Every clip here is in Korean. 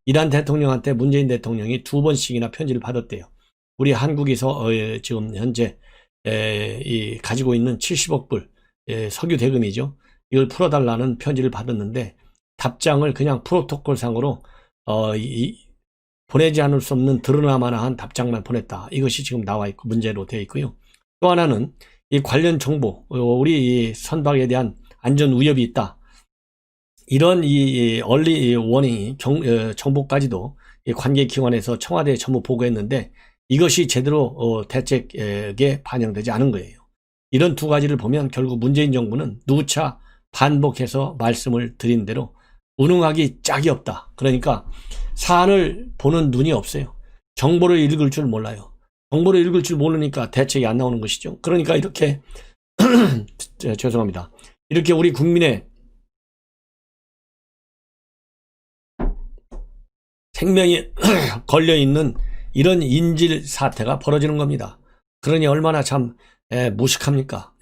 이란 대통령한테 문재인 대통령이 2번씩이나 편지를 받았대요. 우리 한국에서 지금 현재 가지고 있는 70억 불 석유 대금이죠. 이걸 풀어달라는 편지를 받았는데 답장을 그냥 프로토콜상으로 보내지 않을 수 없는 드러나마나한 답장만 보냈다. 이것이 지금 나와 있고 문제로 되어 있고요. 또 하나는 이 관련 정보, 우리 선박에 대한 안전 위협이 있다. 이런 이 얼리 워닝 정보까지도 관계기관에서 청와대에 전부 보고했는데 이것이 제대로 대책에 반영되지 않은 거예요. 이런 두 가지를 보면 결국 문재인 정부는 누차 반복해서 말씀을 드린 대로 운응하기 짝이 없다. 그러니까 사안을 보는 눈이 없어요. 정보를 읽을 줄 몰라요. 정보를 읽을 줄 모르니까 대책이 안 나오는 것이죠. 그러니까 이렇게 죄송합니다. 이렇게 우리 국민의 생명이 걸려있는 이런 인질 사태가 벌어지는 겁니다. 그러니 얼마나 참 무식합니까?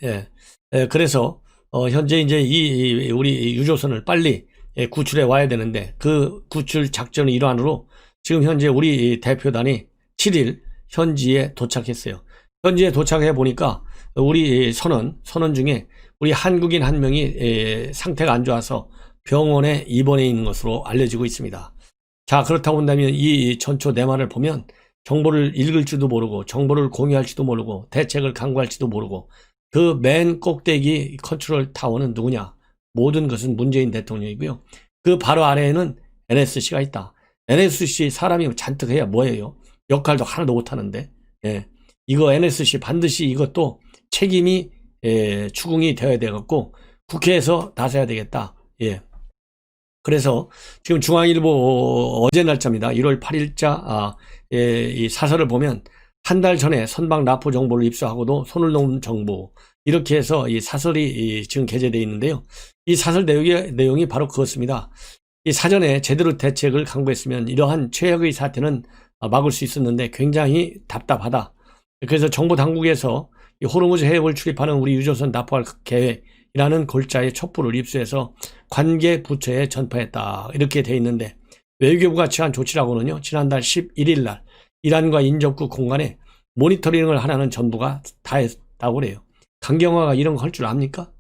그래서 현재 이제 우리 유조선을 빨리 구출해 와야 되는데 그 구출 작전의 일환으로 지금 현재 우리 대표단이 7일 현지에 도착했어요. 현지에 도착해 보니까 우리 선원 중에 우리 한국인 한 명이 상태가 안 좋아서 병원에 입원해 있는 것으로 알려지고 있습니다. 자, 그렇다고 한다면 이 전초내마를 보면 정보를 읽을 줄도 모르고 정보를 공유할지도 모르고 대책을 강구할지도 모르고 그 맨 꼭대기 컨트롤 타워는 누구냐? 모든 것은 문재인 대통령이고요. 그 바로 아래에는 NSC가 있다. NSC 사람이 잔뜩 해야 뭐예요? 역할도 하나도 못하는데 이거 NSC 반드시 이것도 책임이 추궁이 되어야 되겠고 국회에서 나서야 되겠다. 그래서 지금 중앙일보 어제 날짜입니다. 1월 8일자 이 사설을 보면 한 달 전에 선박 납포 정보를 입수하고도 손을 놓은 정보 이렇게 해서 이 사설이 지금 게재되어 있는데요. 이 사설 내용이 바로 그렇습니다. 이 사전에 제대로 대책을 강구했으면 이러한 최악의 사태는 막을 수 있었는데 굉장히 답답하다. 그래서 정부 당국에서 이 호르무즈 해협을 출입하는 우리 유조선 납포할 계획이라는 골자의 촛불을 입수해서 관계 부처에 전파했다. 이렇게 돼 있는데 외교부가 취한 조치라고는요. 지난달 11일 날 이란과 인접국 공간에 모니터링을 하라는 전부가 다 했다고 그래요. 강경화가 이런 거 할 줄 압니까?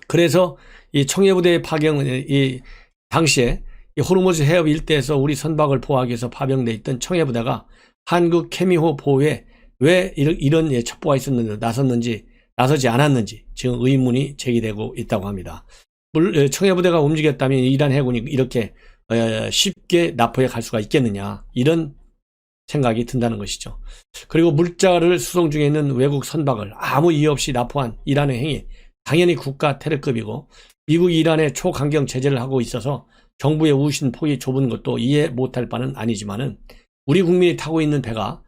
그래서 이 청해부대 파병은 이 당시에 이 호르무즈 해협 일대에서 우리 선박을 보호하기 위해서 파병돼 있던 청해부대가 한국 케미호 보호에 왜 이런 첩보가 있었는지 나서지 않았는지 지금 의문이 제기되고 있다고 합니다. 청해부대가 움직였다면 이란 해군이 이렇게 쉽게 납포에 갈 수가 있겠느냐 이런 생각이 든다는 것이죠. 그리고 물자를 수송 중에 있는 외국 선박을 아무 이유 없이 납포한 이란의 행위 당연히 국가 테러급이고 미국이 이란에 초강경 제재를 하고 있어서 정부의 우신 폭이 좁은 것도 이해 못할 바는 아니지만은 우리 국민이 타고 있는 배가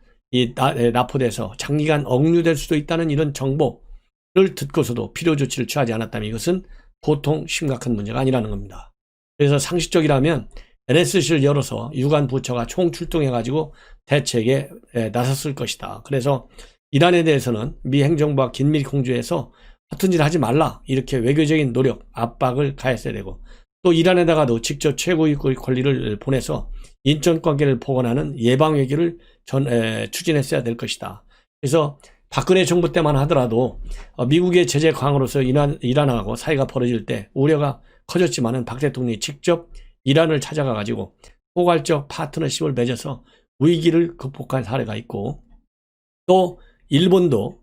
납포돼서 장기간 억류될 수도 있다는 이런 정보를 듣고서도 필요 조치를 취하지 않았다면 이것은 보통 심각한 문제가 아니라는 겁니다. 그래서 상식적이라면 NSC를 열어서 유관 부처가 총출동해가지고 대책에 나섰을 것이다. 그래서 이란에 대해서는 미 행정부와 긴밀히 공조해서 허튼 일 하지 말라 이렇게 외교적인 노력, 압박을 가했어야 되고 또 이란에다가도 직접 최고위 권리를 보내서 인권관계를 복원하는 예방외교를 추진했어야 될 것이다. 그래서 박근혜 정부 때만 하더라도 미국의 제재 강화로서 이란하고 사이가 벌어질 때 우려가 커졌지만은 박 대통령이 직접 이란을 찾아가가지고 포괄적 파트너십을 맺어서 위기를 극복한 사례가 있고 또 일본도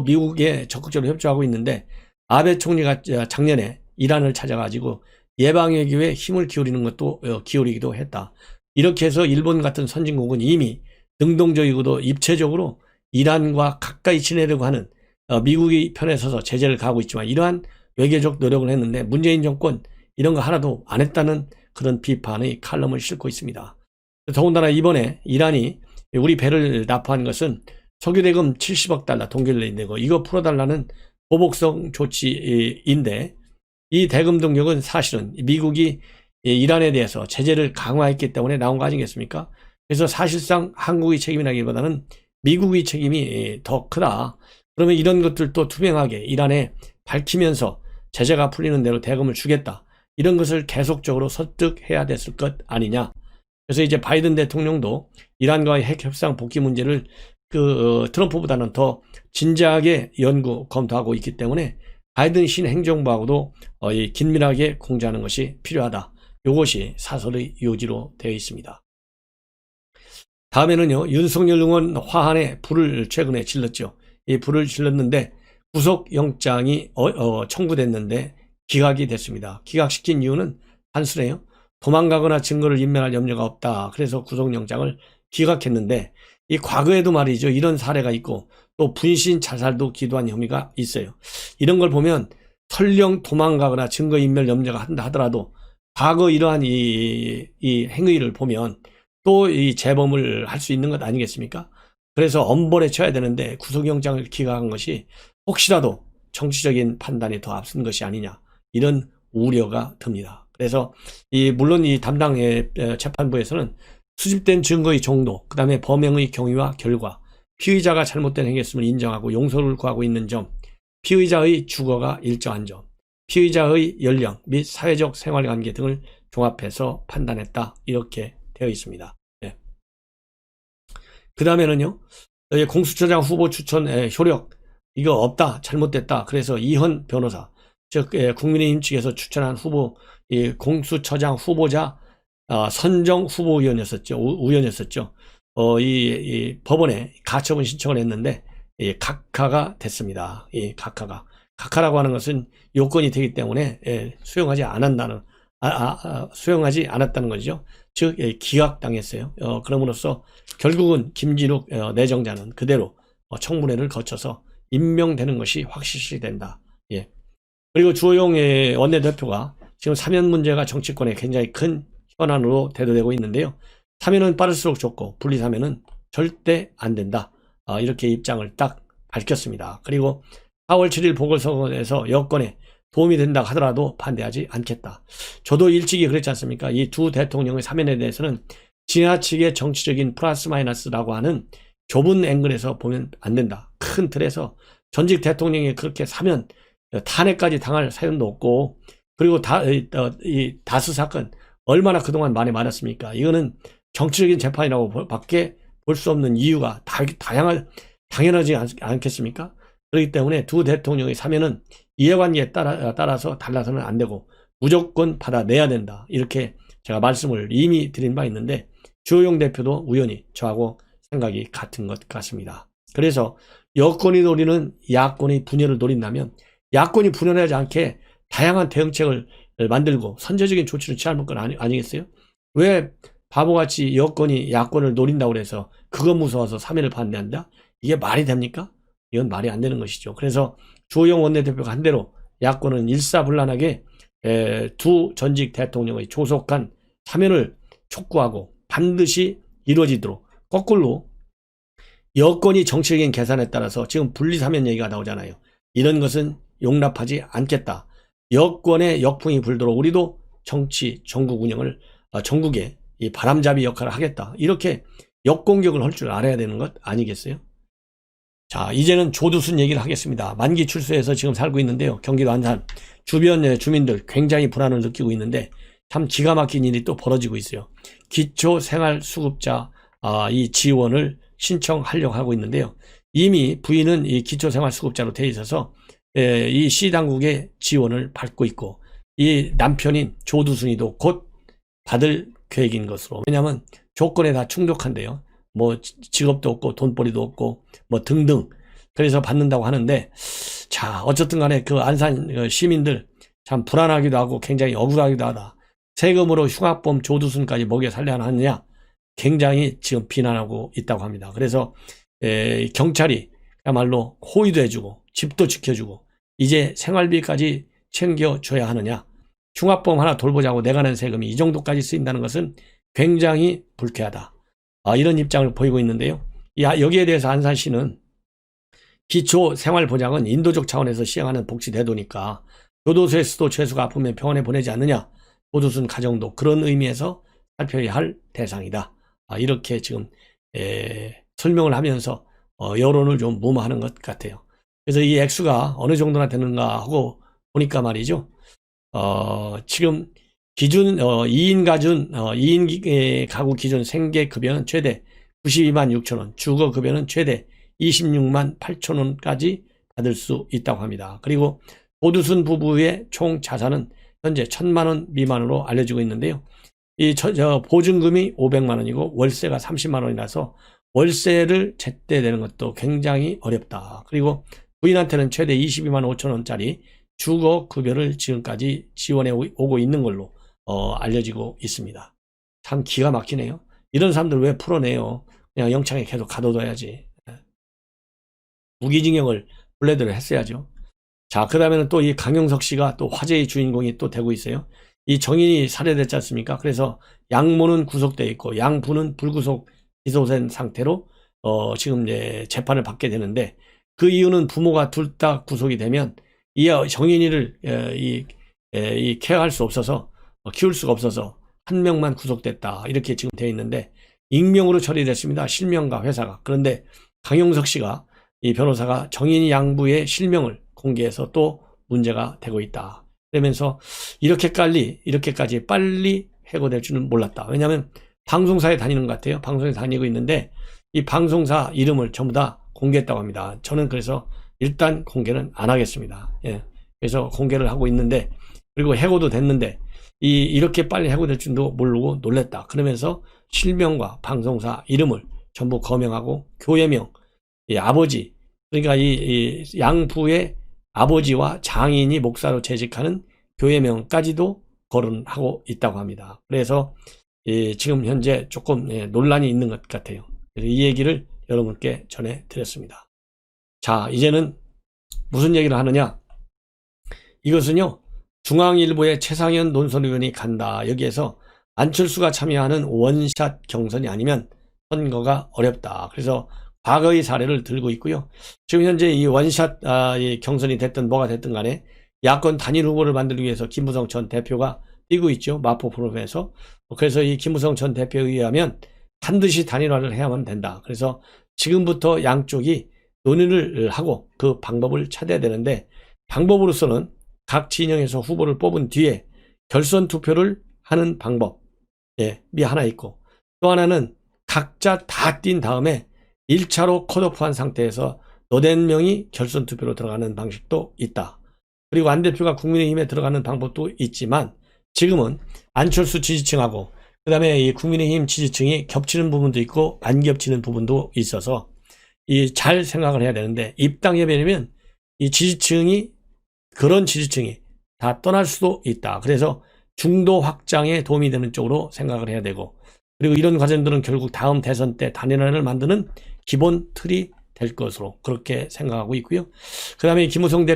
미국에 적극적으로 협조하고 있는데 아베 총리가 작년에 이란을 찾아가지고 예방외교에 힘을 기울이기도 했다. 이렇게 해서 일본 같은 선진국은 이미 능동적이고도 입체적으로 이란과 가까이 지내려고 하는 미국의 편에 서서 제재를 가하고 있지만 이러한 외교적 노력을 했는데 문재인 정권 이런 거 하나도 안 했다는 그런 비판의 칼럼을 싣고 있습니다. 더군다나 이번에 이란이 우리 배를 납포한 것은 석유대금 70억 달러 동결돼 있는 거 이거 풀어달라는 보복성 조치인데 이 대금 동력은 사실은 미국이 이란에 대해서 제재를 강화했기 때문에 나온 거 아니겠습니까? 그래서 사실상 한국의 책임이라기보다는 미국의 책임이 더 크다. 그러면 이런 것들도 투명하게 이란에 밝히면서 제재가 풀리는 대로 대금을 주겠다. 이런 것을 계속적으로 설득해야 됐을 것 아니냐. 그래서 이제 바이든 대통령도 이란과의 핵 협상 복귀 문제를 트럼프보다는 더 진지하게 연구 검토하고 있기 때문에 바이든 신행정부하고도 긴밀하게 공조하는 것이 필요하다. 이것이 사설의 요지로 되어 있습니다. 다음에는요, 윤석열 의원 화환에 불을 최근에 질렀죠. 이 불을 질렀는데 구속영장이 청구됐는데 기각이 됐습니다. 기각시킨 이유는 단순해요. 도망가거나 증거를 인멸할 염려가 없다. 그래서 구속영장을 기각했는데 이 과거에도 말이죠. 이런 사례가 있고 또 분신 자살도 기도한 혐의가 있어요. 이런 걸 보면 설령 도망가거나 증거인멸 염려가 한다 하더라도 과거 이러한 이 행위를 보면 또 이 재범을 할 수 있는 것 아니겠습니까? 그래서 엄벌에 쳐야 되는데 구속영장을 기각한 것이 혹시라도 정치적인 판단이 더 앞선 것이 아니냐, 이런 우려가 듭니다. 그래서 물론 이 담당 재판부에서는 수집된 증거의 정도, 그 다음에 범행의 경위와 결과, 피의자가 잘못된 행위였음을 인정하고 용서를 구하고 있는 점, 피의자의 주거가 일정한 점, 피의자의 연령 및 사회적 생활관계 등을 종합해서 판단했다. 이렇게 되어 있습니다. 네. 그 다음에는요, 공수처장 후보 추천 효력, 이거 없다, 잘못됐다. 그래서 이현 변호사, 즉 국민의힘 측에서 추천한 후보, 공수처장 후보자 선정 후보위원이었었죠. 우연이었었죠. 이 법원에 가처분 신청을 했는데 각하가 됐습니다. 이 각하라고 하는 것은 요건이 되기 때문에 수용하지 않았다는 거죠. 즉 기각당했어요. 그럼으로써 결국은 김진욱 내정자는 그대로 청문회를 거쳐서 임명되는 것이 확실시된다. 예. 그리고 주호영 원내대표가 지금 사면 문제가 정치권에 굉장히 큰 현안으로 대두되고 있는데요. 사면은 빠를수록 좋고 분리사면은 절대 안 된다. 이렇게 입장을 딱 밝혔습니다. 그리고 4월 7일 보궐선거에서 여권에 도움이 된다 하더라도 반대하지 않겠다. 저도 일찍이 그랬지 않습니까? 이 두 대통령의 사면에 대해서는 지나치게 정치적인 플러스 마이너스라고 하는 좁은 앵글에서 보면 안 된다. 큰 틀에서 전직 대통령이 그렇게 사면 탄핵까지 당할 사연도 없고, 그리고 이 다스 사건 얼마나 그동안 많이 많았습니까? 이거는 정치적인 재판이라고 밖에 볼 수 없는 이유가 당연하지 않겠습니까? 그렇기 때문에 두 대통령의 사면은 이해관계에 따라서 달라서는 안 되고 무조건 받아내야 된다. 이렇게 제가 말씀을 이미 드린 바 있는데 주호영 대표도 우연히 저하고 생각이 같은 것 같습니다. 그래서 여권이 노리는 야권의 분열을 노린다면 야권이 분열하지 않게 다양한 대응책을 만들고 선제적인 조치를 취할 건 아니겠어요? 왜 바보같이 여권이 야권을 노린다고 해서 그거 무서워서 사면을 반대한다? 이게 말이 됩니까? 이건 말이 안 되는 것이죠. 그래서 주호영 원내대표가 한 대로 야권은 일사불란하게 두 전직 대통령의 조속한 사면을 촉구하고 반드시 이루어지도록, 거꾸로 여권이 정치적인 계산에 따라서 지금 분리사면 얘기가 나오잖아요. 이런 것은 용납하지 않겠다. 여권의 역풍이 불도록 우리도 정치 전국 운영을 전국의 이 바람잡이 역할을 하겠다. 이렇게 역공격을 할 줄 알아야 되는 것 아니겠어요? 자, 이제는 조두순 얘기를 하겠습니다. 만기 출소해서 지금 살고 있는데요. 경기도 안산 주변 주민들 굉장히 불안을 느끼고 있는데 참 기가 막힌 일이 또 벌어지고 있어요. 기초생활수급자 이 지원을 신청하려고 하고 있는데요. 이미 부인은 이 기초생활수급자로 되어 있어서 이 시당국의 지원을 받고 있고, 이 남편인 조두순이도 곧 받을 계획인 것으로, 왜냐하면 조건에 다 충족한데요. 뭐 직업도 없고 돈벌이도 없고 뭐 등등, 그래서 받는다고 하는데, 자, 어쨌든 간에 그 안산 시민들 참 불안하기도 하고 굉장히 억울하기도 하다. 세금으로 흉악범 조두순까지 먹여 살려야 하느냐, 굉장히 지금 비난하고 있다고 합니다. 그래서 경찰이 그야말로 호의도 해주고 집도 지켜주고 이제 생활비까지 챙겨줘야 하느냐, 흉악범 하나 돌보자고 내가 낸 세금이 이 정도까지 쓰인다는 것은 굉장히 불쾌하다. 이런 입장을 보이고 있는데요. 여기에 대해서 안산시는 기초생활보장은 인도적 차원에서 시행하는 복지제도니까 교도소에서도 죄수가 아프면 병원에 보내지 않느냐, 조두순 가정도 그런 의미에서 살펴야 할 대상이다. 이렇게 지금 설명을 하면서 여론을 좀 무마하는 것 같아요. 그래서 이 액수가 어느 정도나 되는가 하고 보니까 말이죠. 지금 기준 2인 가구 기준 생계급여는 최대 92만 6천 원, 주거급여는 최대 26만 8천 원까지 받을 수 있다고 합니다. 그리고 고두순 부부의 총 자산은 현재 1,000만 원 미만으로 알려지고 있는데요. 이 보증금이 500만 원이고 월세가 30만 원이라서 월세를 제때 내는 것도 굉장히 어렵다. 그리고 부인한테는 최대 22만 5천 원짜리 주거급여를 지금까지 지원해 오고 있는 걸로 알려지고 있습니다. 참 기가 막히네요. 이런 사람들 왜 풀어내요? 그냥 영창에 계속 가둬둬야지. 무기징역을 본래대로 했어야죠. 자, 그 다음에는 또 이 강용석 씨가 또 화제의 주인공이 또 되고 있어요. 이 정인이 살해됐지 않습니까? 그래서 양모는 구속되어 있고 양부는 불구속 기소된 상태로 지금 이제 재판을 받게 되는데, 그 이유는 부모가 둘 다 구속이 되면 이 정인이를 케어할 수 없어서 키울 수가 없어서 한 명만 구속됐다, 이렇게 지금 되어 있는데 익명으로 처리됐습니다. 실명과 회사가. 그런데 강용석 씨가, 이 변호사가 정인이 양부의 실명을 공개해서 또 문제가 되고 있다. 그러면서 이렇게까지 빨리 해고될 줄은 몰랐다. 왜냐하면 방송사에 다니는 것 같아요. 방송에 다니고 있는데 이 방송사 이름을 전부 다 공개했다고 합니다. 저는 그래서 일단 공개는 안 하겠습니다. 예. 그래서 공개를 하고 있는데, 그리고 해고도 됐는데 이렇게 빨리 해고될 줄도 모르고 놀랬다. 그러면서 실명과 방송사 이름을 전부 거명하고 교회명, 이 아버지, 그러니까 이 양부의 아버지와 장인이 목사로 재직하는 교회명까지도 거론하고 있다고 합니다. 그래서 지금 현재 조금 논란이 있는 것 같아요. 그래서 이 얘기를 여러분께 전해드렸습니다. 자, 이제는 무슨 얘기를 하느냐? 이것은요, 중앙일보의 최상현 논설위원이 간다. 여기에서 안철수가 참여하는 원샷 경선이 아니면 선거가 어렵다. 그래서 과거의 사례를 들고 있고요. 지금 현재 이 원샷 이 경선이 됐든 뭐가 됐든 간에 야권 단일 후보를 만들기 위해서 김무성 전 대표가 뛰고 있죠. 마포 프로그램에서. 그래서 이 김무성 전 대표에 의하면 반드시 단일화를 해야만 된다. 그래서 지금부터 양쪽이 논의를 하고 그 방법을 찾아야 되는데, 방법으로서는 각 진영에서 후보를 뽑은 뒤에 결선 투표를 하는 방법이 하나 있고, 또 하나는 각자 다 뛴 다음에 1차로 컷오프한 상태에서 노된 명이 결선 투표로 들어가는 방식도 있다. 그리고 안 대표가 국민의힘에 들어가는 방법도 있지만, 지금은 안철수 지지층하고 그 다음에 이 국민의힘 지지층이 겹치는 부분도 있고 안 겹치는 부분도 있어서 잘 생각을 해야 되는데, 입당협의회면 그런 지지층이 다 떠날 수도 있다. 그래서 중도 확장에 도움이 되는 쪽으로 생각을 해야 되고, 그리고 이런 과정들은 결국 다음 대선 때 단일화를 만드는 기본 틀이 될 것으로 그렇게 생각하고 있고요. 그 다음에 김무성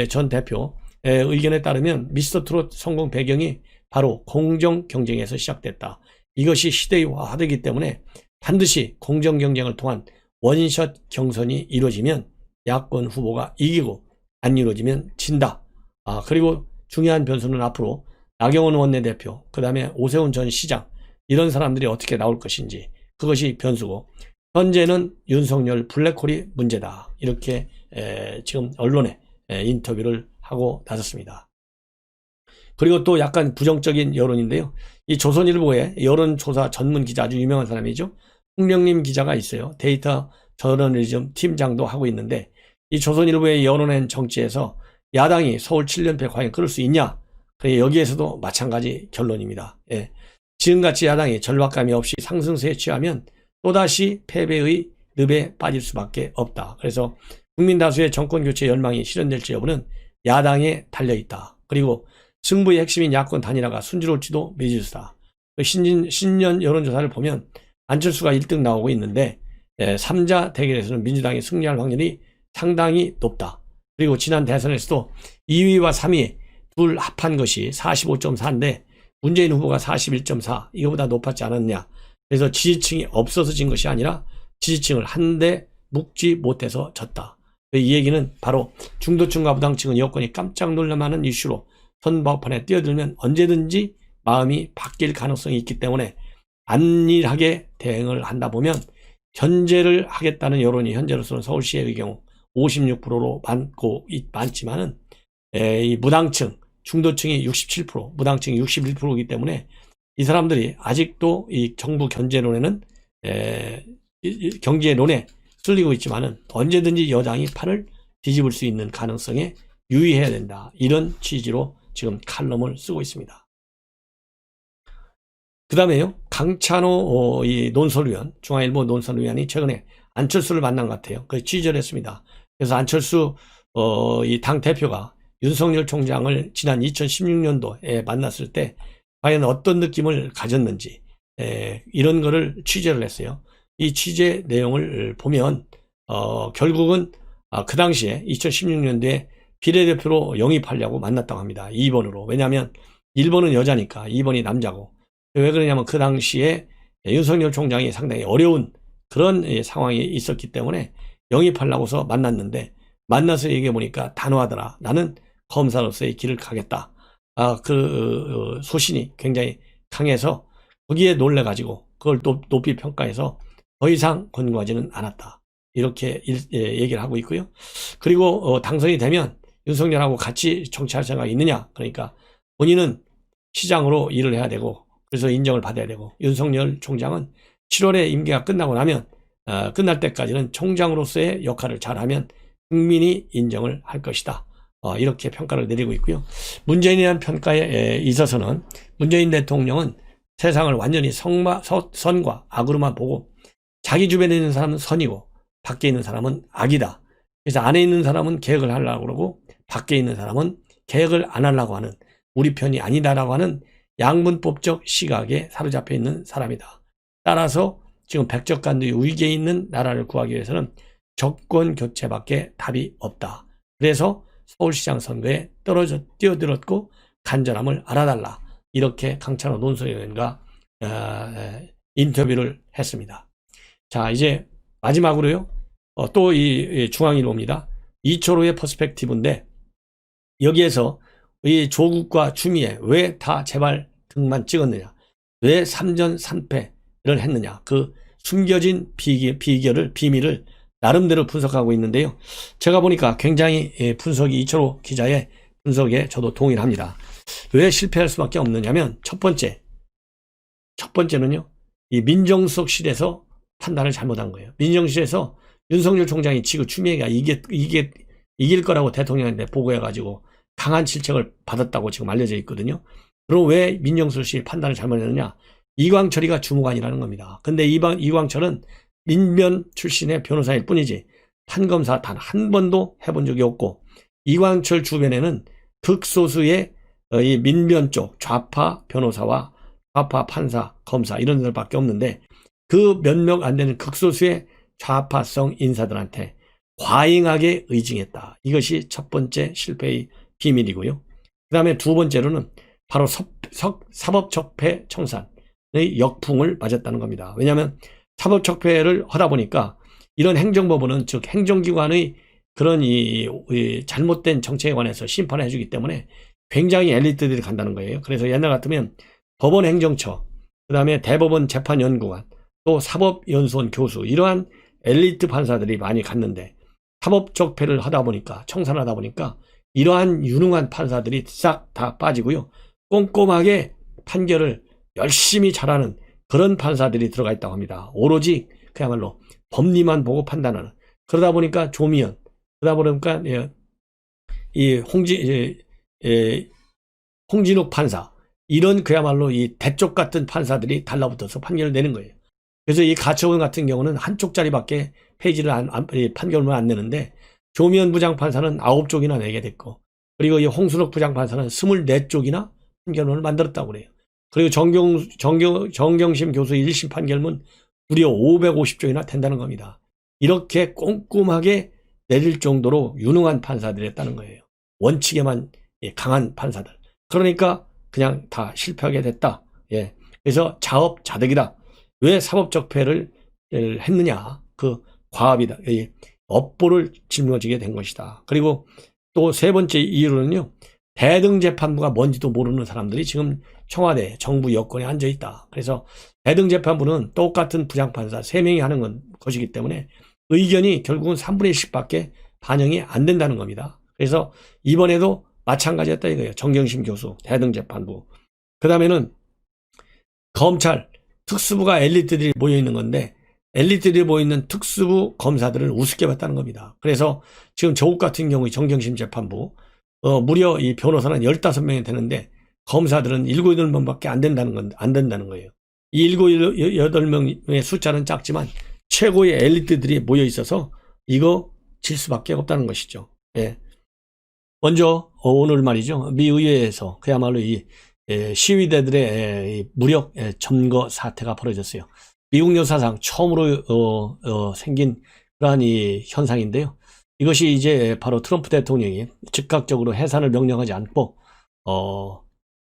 전 대표의 의견에 따르면 미스터트롯 성공 배경이 바로 공정 경쟁에서 시작됐다. 이것이 시대의 화두이기 때문에 반드시 공정 경쟁을 통한 원샷 경선이 이루어지면 야권 후보가 이기고 안 이루어지면 진다. 그리고 중요한 변수는 앞으로 나경원 원내대표, 그 다음에 오세훈 전 시장, 이런 사람들이 어떻게 나올 것인지, 그것이 변수고, 현재는 윤석열 블랙홀이 문제다. 이렇게 지금 언론에 인터뷰를 하고 나섰습니다. 그리고 또 약간 부정적인 여론인데요. 이 조선일보의 여론조사 전문 기자, 아주 유명한 사람이죠. 홍명림 기자가 있어요. 데이터 저널리즘 팀장도 하고 있는데, 이 조선일보의 여론엔 정치에서 야당이 서울 7연패 과연 끌을 수 있냐? 여기에서도 마찬가지 결론입니다. 예. 지금같이 야당이 절박감이 없이 상승세에 취하면 또다시 패배의 늪에 빠질 수밖에 없다. 그래서 국민 다수의 정권교체 열망이 실현될지 여부는 야당에 달려있다. 그리고 승부의 핵심인 야권 단일화가 순조로울지도 미지수다. 신년 여론조사를 보면 안철수가 1등 나오고 있는데 3자 대결에서는 민주당이 승리할 확률이 상당히 높다. 그리고 지난 대선에서도 2위와 3위 둘 합한 것이 45.4인데 문재인 후보가 41.4, 이거보다 높았지 않았냐. 그래서 지지층이 없어서 진 것이 아니라 지지층을 한데 묶지 못해서 졌다. 이 얘기는 바로 중도층과 부당층은 여권이 깜짝 놀랄만한 이슈로 선거판에 뛰어들면 언제든지 마음이 바뀔 가능성이 있기 때문에 안일하게 대응을 한다 보면 견제를 하겠다는 여론이 현재로서는 서울시의 경우 56%로 많지만은 이 무당층, 중도층이 67%, 무당층이 61%이기 때문에 이 사람들이 아직도 이 정부 견제론에는 경제론에 쓸리고 있지만은 언제든지 여당이 판을 뒤집을 수 있는 가능성에 유의해야 된다. 이런 취지로 지금 칼럼을 쓰고 있습니다. 그 다음에요, 강찬호 이 논설위원, 중앙일보 논설위원이 최근에 안철수를 만난 것 같아요. 그래서 취재를 했습니다. 그래서 안철수 이 당 대표가 윤석열 총장을 지난 2016년도에 만났을 때 과연 어떤 느낌을 가졌는지 이런 거를 취재를 했어요. 이 취재 내용을 보면 결국은 그 당시에 2016년도에 비례대표로 영입하려고 만났다고 합니다. 2번으로. 왜냐하면 1번은 여자니까 2번이 남자고. 왜 그러냐면 그 당시에 윤석열 총장이 상당히 어려운 그런 상황이 있었기 때문에 영입하려고서 만났는데, 만나서 얘기해 보니까 단호하더라. 나는 검사로서의 길을 가겠다. 그 소신이 굉장히 강해서 거기에 놀래가지고 그걸 높이 평가해서 더 이상 권고하지는 않았다. 이렇게 얘기를 하고 있고요. 그리고 당선이 되면 윤석열하고 같이 정치할 생각이 있느냐? 그러니까 본인은 시장으로 일을 해야 되고 그래서 인정을 받아야 되고, 윤석열 총장은 7월에 임기가 끝나고 나면 끝날 때까지는 총장으로서의 역할을 잘하면 국민이 인정을 할 것이다. 이렇게 평가를 내리고 있고요. 문재인에 대한 평가에 있어서는 문재인 대통령은 세상을 완전히 선과 악으로만 보고 자기 주변에 있는 사람은 선이고 밖에 있는 사람은 악이다. 그래서 안에 있는 사람은 개혁을 하려고 그러고 밖에 있는 사람은 개혁을 안 하려고 하는, 우리 편이 아니다라고 하는 양분법적 시각에 사로잡혀 있는 사람이다. 따라서 지금 백적간두의 위기에 있는 나라를 구하기 위해서는 정권 교체밖에 답이 없다. 그래서 서울시장 선거에 뛰어들었고 간절함을 알아달라. 이렇게 강찬호 논설위원과 인터뷰를 했습니다. 자, 이제 마지막으로요. 또 이 중앙일보입니다. 2초 후의 퍼스펙티브인데, 여기에서 이 조국과 추미애 왜 다 제발 등만 찍었느냐, 왜 3전 3패를 했느냐, 그 숨겨진 비밀을 나름대로 분석하고 있는데요. 제가 보니까 굉장히 분석이, 이철호 기자의 분석에 저도 동의를 합니다. 왜 실패할 수밖에 없느냐면 첫 번째는요, 이 민정수석실에서 판단을 잘못한 거예요. 민정실에서 윤석열 총장이 지금 추미애가 이길 거라고 대통령한테 보고해가지고 강한 질책을 받았다고 지금 알려져 있거든요. 그럼 왜 민정수석실 판단을 잘못했느냐? 이광철이가 주무관이라는 겁니다. 근데 이광철은 민변 출신의 변호사일 뿐이지 판검사 단 한 번도 해본 적이 없고, 이광철 주변에는 극소수의 이 민변 쪽 좌파 변호사와 좌파 판사, 검사 이런 분들밖에 없는데, 그 몇 명 안 되는 극소수의 좌파성 인사들한테 과잉하게 의증했다. 이것이 첫 번째 실패의 비밀이고요. 그 다음에 두 번째로는 바로 사법적폐 청산의 역풍을 맞았다는 겁니다. 왜냐하면 사법적폐를 하다 보니까 이런 행정법원은, 즉 행정기관의 그런 이 잘못된 정책에 관해서 심판을 해주기 때문에 굉장히 엘리트들이 간다는 거예요. 그래서 옛날 같으면 법원행정처, 그 다음에 대법원 재판연구관, 또 사법연수원 교수, 이러한 엘리트 판사들이 많이 갔는데, 사법적폐를 하다 보니까, 청산하다 보니까 이러한 유능한 판사들이 싹 다 빠지고요. 꼼꼼하게 판결을 열심히 잘하는 그런 판사들이 들어가 있다고 합니다. 오로지 그야말로 법리만 보고 판단하는. 그러다 보니까 조미연, 그러다 보니까 이 홍진욱 판사, 이런 그야말로 이 대쪽 같은 판사들이 달라붙어서 판결을 내는 거예요. 그래서 이 가처분 같은 경우는 한쪽짜리밖에 판결문을 안 내는데, 조미연 부장판사는 9쪽이나 내게 됐고, 그리고 이 홍순옥 부장판사는 24쪽이나 판결문을 만들었다고 그래요. 그리고 정경심 교수 1심 판결문 무려 550쪽이나 된다는 겁니다. 이렇게 꼼꼼하게 내릴 정도로 유능한 판사들이었다는 거예요. 원칙에만 강한 판사들. 그러니까 그냥 다 실패하게 됐다. 그래서 자업자득이다. 왜 사법적폐를 했느냐? 그 과업이다. 업보를 짊어지게 된 것이다. 그리고 또 세 번째 이유로는요, 대등재판부가 뭔지도 모르는 사람들이 지금 청와대 정부 여권에 앉아 있다. 그래서 대등재판부는 똑같은 부장판사 3명이 하는 것이기 때문에 의견이 결국은 3분의 10밖에 반영이 안 된다는 겁니다. 그래서 이번에도 마찬가지였다 이거예요. 정경심 교수, 대등재판부. 그 다음에는 검찰, 특수부가 엘리트들이 모여있는 건데 엘리트들이 모여있는 특수부 검사들을 우습게 봤다는 겁니다. 그래서 지금 조국 같은 경우 정경심 재판부 무려 이 변호사는 15명이 되는데 검사들은 7, 8명밖에 안 된다는 거예요. 이 7, 8명의 숫자는 작지만 최고의 엘리트들이 모여 있어서 이거 질 수밖에 없다는 것이죠. 예. 먼저 오늘 말이죠. 미 의회에서 그야말로 이 시위대들의 무력 점거 사태가 벌어졌어요. 미국 역사상 처음으로 생긴 그러한 이 현상인데요. 이것이 이제 바로 트럼프 대통령이 즉각적으로 해산을 명령하지 않고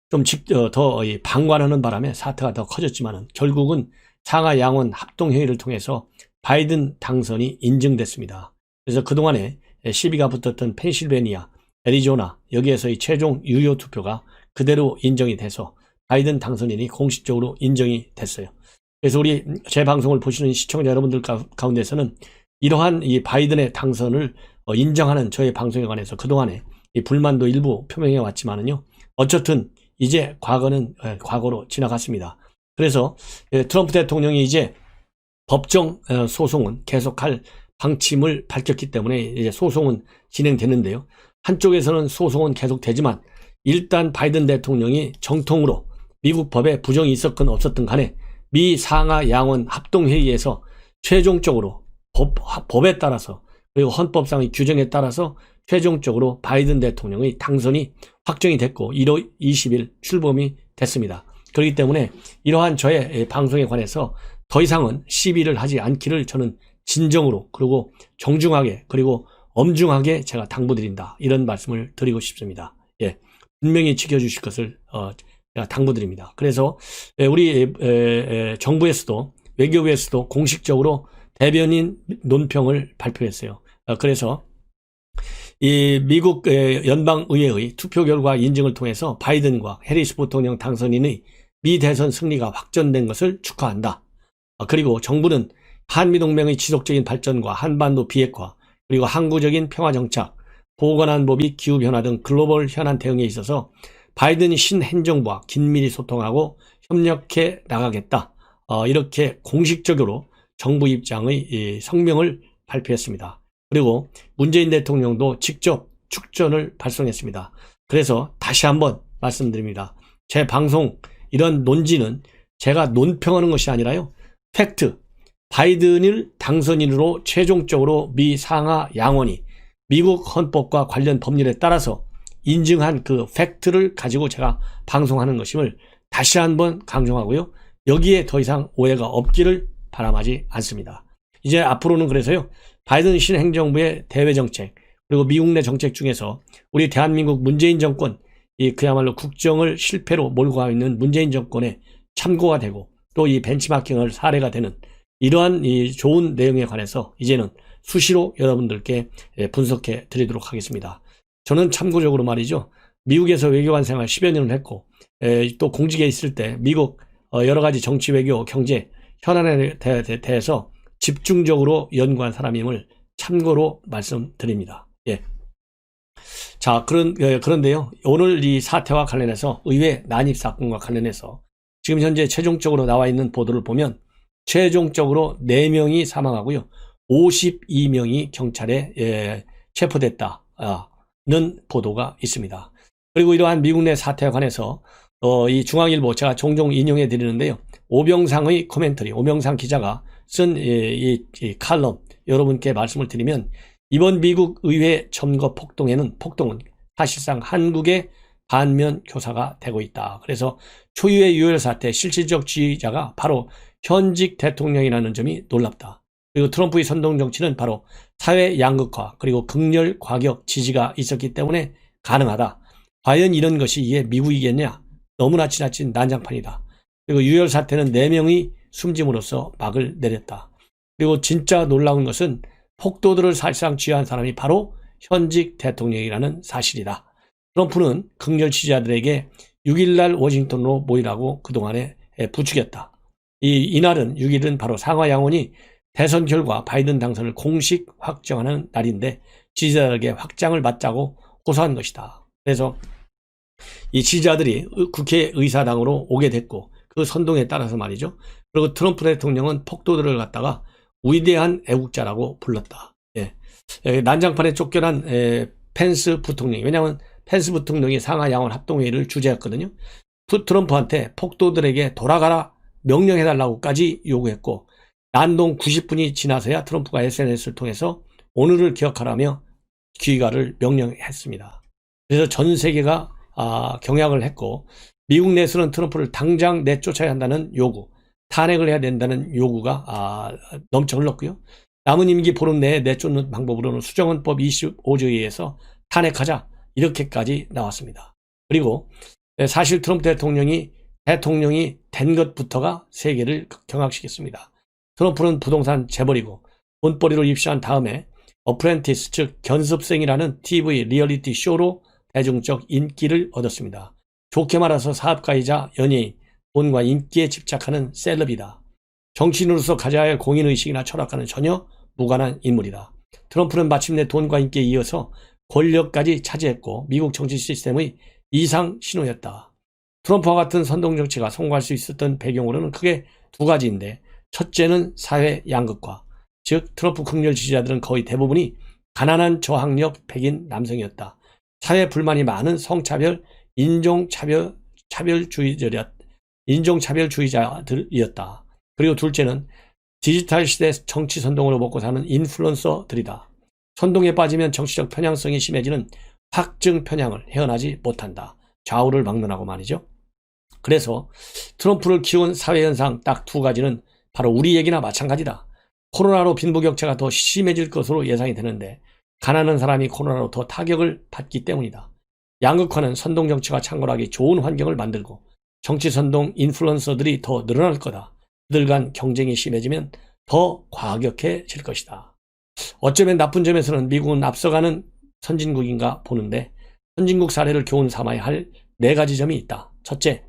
좀 더 방관하는 바람에 사태가 더 커졌지만은 결국은 상하 양원 합동회의를 통해서 바이든 당선이 인증됐습니다. 그래서 그동안에 시비가 붙었던 펜실베니아, 애리조나 여기에서의 최종 유효 투표가 그대로 인정이 돼서 바이든 당선인이 공식적으로 인정이 됐어요. 그래서 제 방송을 보시는 시청자 여러분들 가운데서는 이러한 이 바이든의 당선을 인정하는 저의 방송에 관해서 그동안에 이 불만도 일부 표명해 왔지만은요. 어쨌든 이제 과거는 과거로 지나갔습니다. 그래서 트럼프 대통령이 이제 법정 소송은 계속할 방침을 밝혔기 때문에 이제 소송은 진행되는데요. 한쪽에서는 소송은 계속되지만 일단 바이든 대통령이 정통으로 미국 법에 부정이 있었건 없었든 간에 미 상하 양원 합동회의에서 최종적으로 법에 따라서 그리고 헌법상의 규정에 따라서 최종적으로 바이든 대통령의 당선이 확정이 됐고 1월 20일 출범이 됐습니다. 그렇기 때문에 이러한 저의 방송에 관해서 더 이상은 시비를 하지 않기를 저는 진정으로 그리고 정중하게 그리고 엄중하게 제가 당부드린다. 이런 말씀을 드리고 싶습니다. 예, 분명히 지켜주실 것을 제가 당부드립니다. 그래서 우리 정부에서도 외교부에서도 공식적으로 대변인 논평을 발표했어요. 그래서 이 미국 연방의회의 투표 결과 인증을 통해서 바이든과 해리스 부통령 당선인의 미 대선 승리가 확정된 것을 축하한다. 그리고 정부는 한미동맹의 지속적인 발전과 한반도 비핵화 그리고 항구적인 평화정착, 보건안보비 기후변화 등 글로벌 현안 대응에 있어서 바이든 신행정부와 긴밀히 소통하고 협력해 나가겠다. 이렇게 공식적으로 정부 입장의 성명을 발표했습니다. 그리고 문재인 대통령도 직접 축전을 발송했습니다. 그래서 다시 한번 말씀드립니다. 제 방송 이런 논지는 제가 논평하는 것이 아니라요. 팩트, 바이든을 당선인으로 최종적으로 미 상하 양원이 미국 헌법과 관련 법률에 따라서 인증한 그 팩트를 가지고 제가 방송하는 것임을 다시 한번 강조하고요. 여기에 더 이상 오해가 없기를 바람하지 않습니다. 이제 앞으로는 그래서요. 바이든 신행정부의 대외정책 그리고 미국 내 정책 중에서 우리 대한민국 문재인 정권 그야말로 국정을 실패로 몰고 가고 있는 문재인 정권의 참고가 되고 또 이 벤치마킹을 사례가 되는 이러한 이 좋은 내용에 관해서 이제는 수시로 여러분들께 분석해 드리도록 하겠습니다. 저는 참고적으로 말이죠. 미국에서 외교관 생활 10여 년을 했고 또 공직에 있을 때 미국 여러 가지 정치, 외교, 경제 현안에 대해서 집중적으로 연구한 사람임을 참고로 말씀드립니다. 예. 자, 그런데요. 오늘 이 사태와 관련해서 의회 난입 사건과 관련해서 지금 현재 최종적으로 나와 있는 보도를 보면 최종적으로 4명이 사망하고요. 52명이 경찰에 체포됐다는 보도가 있습니다. 그리고 이러한 미국 내 사태에 관해서 이 중앙일보 제가 종종 인용해 드리는데요. 오병상의 코멘터리, 오병상 기자가 쓴 이 칼럼 여러분께 말씀을 드리면 이번 미국 의회 점거 폭동은 사실상 한국의 반면 교사가 되고 있다. 그래서 초유의 유혈 사태 실질적 지휘자가 바로 현직 대통령이라는 점이 놀랍다. 그리고 트럼프의 선동 정치는 바로 사회 양극화 그리고 극렬 과격 지지가 있었기 때문에 가능하다. 과연 이런 것이 이게 미국이겠냐? 너무나 지나친 난장판이다. 그리고 유혈 사태는 4명이 숨짐으로써 막을 내렸다. 그리고 진짜 놀라운 것은 폭도들을 사실상 지휘한 사람이 바로 현직 대통령이라는 사실이다. 트럼프는 극렬 지지자들에게 6일날 워싱턴으로 모이라고 그동안에 부추겼다. 이날은 6일은 바로 상하 양원이 대선 결과 바이든 당선을 공식 확정하는 날인데 지지자들에게 확장을 맞자고 호소한 것이다. 그래서 이 지지자들이 국회의사당으로 오게 됐고 그 선동에 따라서 말이죠. 그리고 트럼프 대통령은 폭도들을 갖다가 위대한 애국자라고 불렀다. 난장판에 쫓겨난 펜스 부통령이, 왜냐하면 펜스 부통령이 상하 양원 합동회의를 주재했거든요. 트럼프한테 폭도들에게 돌아가라 명령해달라고까지 요구했고, 난동 90분이 지나서야 트럼프가 SNS를 통해서 오늘을 기억하라며 귀가를 명령했습니다. 그래서 전 세계가 경악을 했고, 미국 내에서는 트럼프를 당장 내쫓아야 한다는 요구, 탄핵을 해야 된다는 요구가 넘쳐 흘렀고요. 남은 임기 보름 내에 내쫓는 방법으로는 수정헌법 25조에 의해서 탄핵하자, 이렇게까지 나왔습니다. 그리고 사실 트럼프 대통령이 된 것부터가 세계를 경악시켰습니다. 트럼프는 부동산 재벌이고 돈벌이로 입시한 다음에 어프렌티스, 즉 견습생이라는 TV 리얼리티 쇼로 대중적 인기를 얻었습니다. 좋게 말해서 사업가이자 연예인, 돈과 인기에 집착하는 셀럽이다. 정치인으로서 가져야 할 공인의식이나 철학과는 전혀 무관한 인물이다. 트럼프는 마침내 돈과 인기에 이어서 권력까지 차지했고 미국 정치 시스템의 이상 신호였다. 트럼프와 같은 선동정치가 성공할 수 있었던 배경으로는 크게 두 가지인데, 첫째는 사회 양극화, 즉 트럼프 극렬 지지자들은 거의 대부분이 가난한 저학력 백인 남성이었다. 사회 불만이 많은 성차별, 인종차별주의자들이었다. 그리고 둘째는 디지털 시대 정치 선동으로 먹고 사는 인플루언서들이다. 선동에 빠지면 정치적 편향성이 심해지는 확증 편향을 헤어나지 못한다. 좌우를 막론하고 말이죠. 그래서 트럼프를 키운 사회현상 딱 두 가지는 바로 우리 얘기나 마찬가지다. 코로나로 빈부격차가 더 심해질 것으로 예상이 되는데 가난한 사람이 코로나로 더 타격을 받기 때문이다. 양극화는 선동정치가 창궐하기 좋은 환경을 만들고 정치 선동 인플루언서들이 더 늘어날 거다. 그들 간 경쟁이 심해지면 더 과격해질 것이다. 어쩌면 나쁜 점에서는 미국은 앞서가는 선진국인가 보는데 선진국 사례를 교훈 삼아야 할 네 가지 점이 있다. 첫째,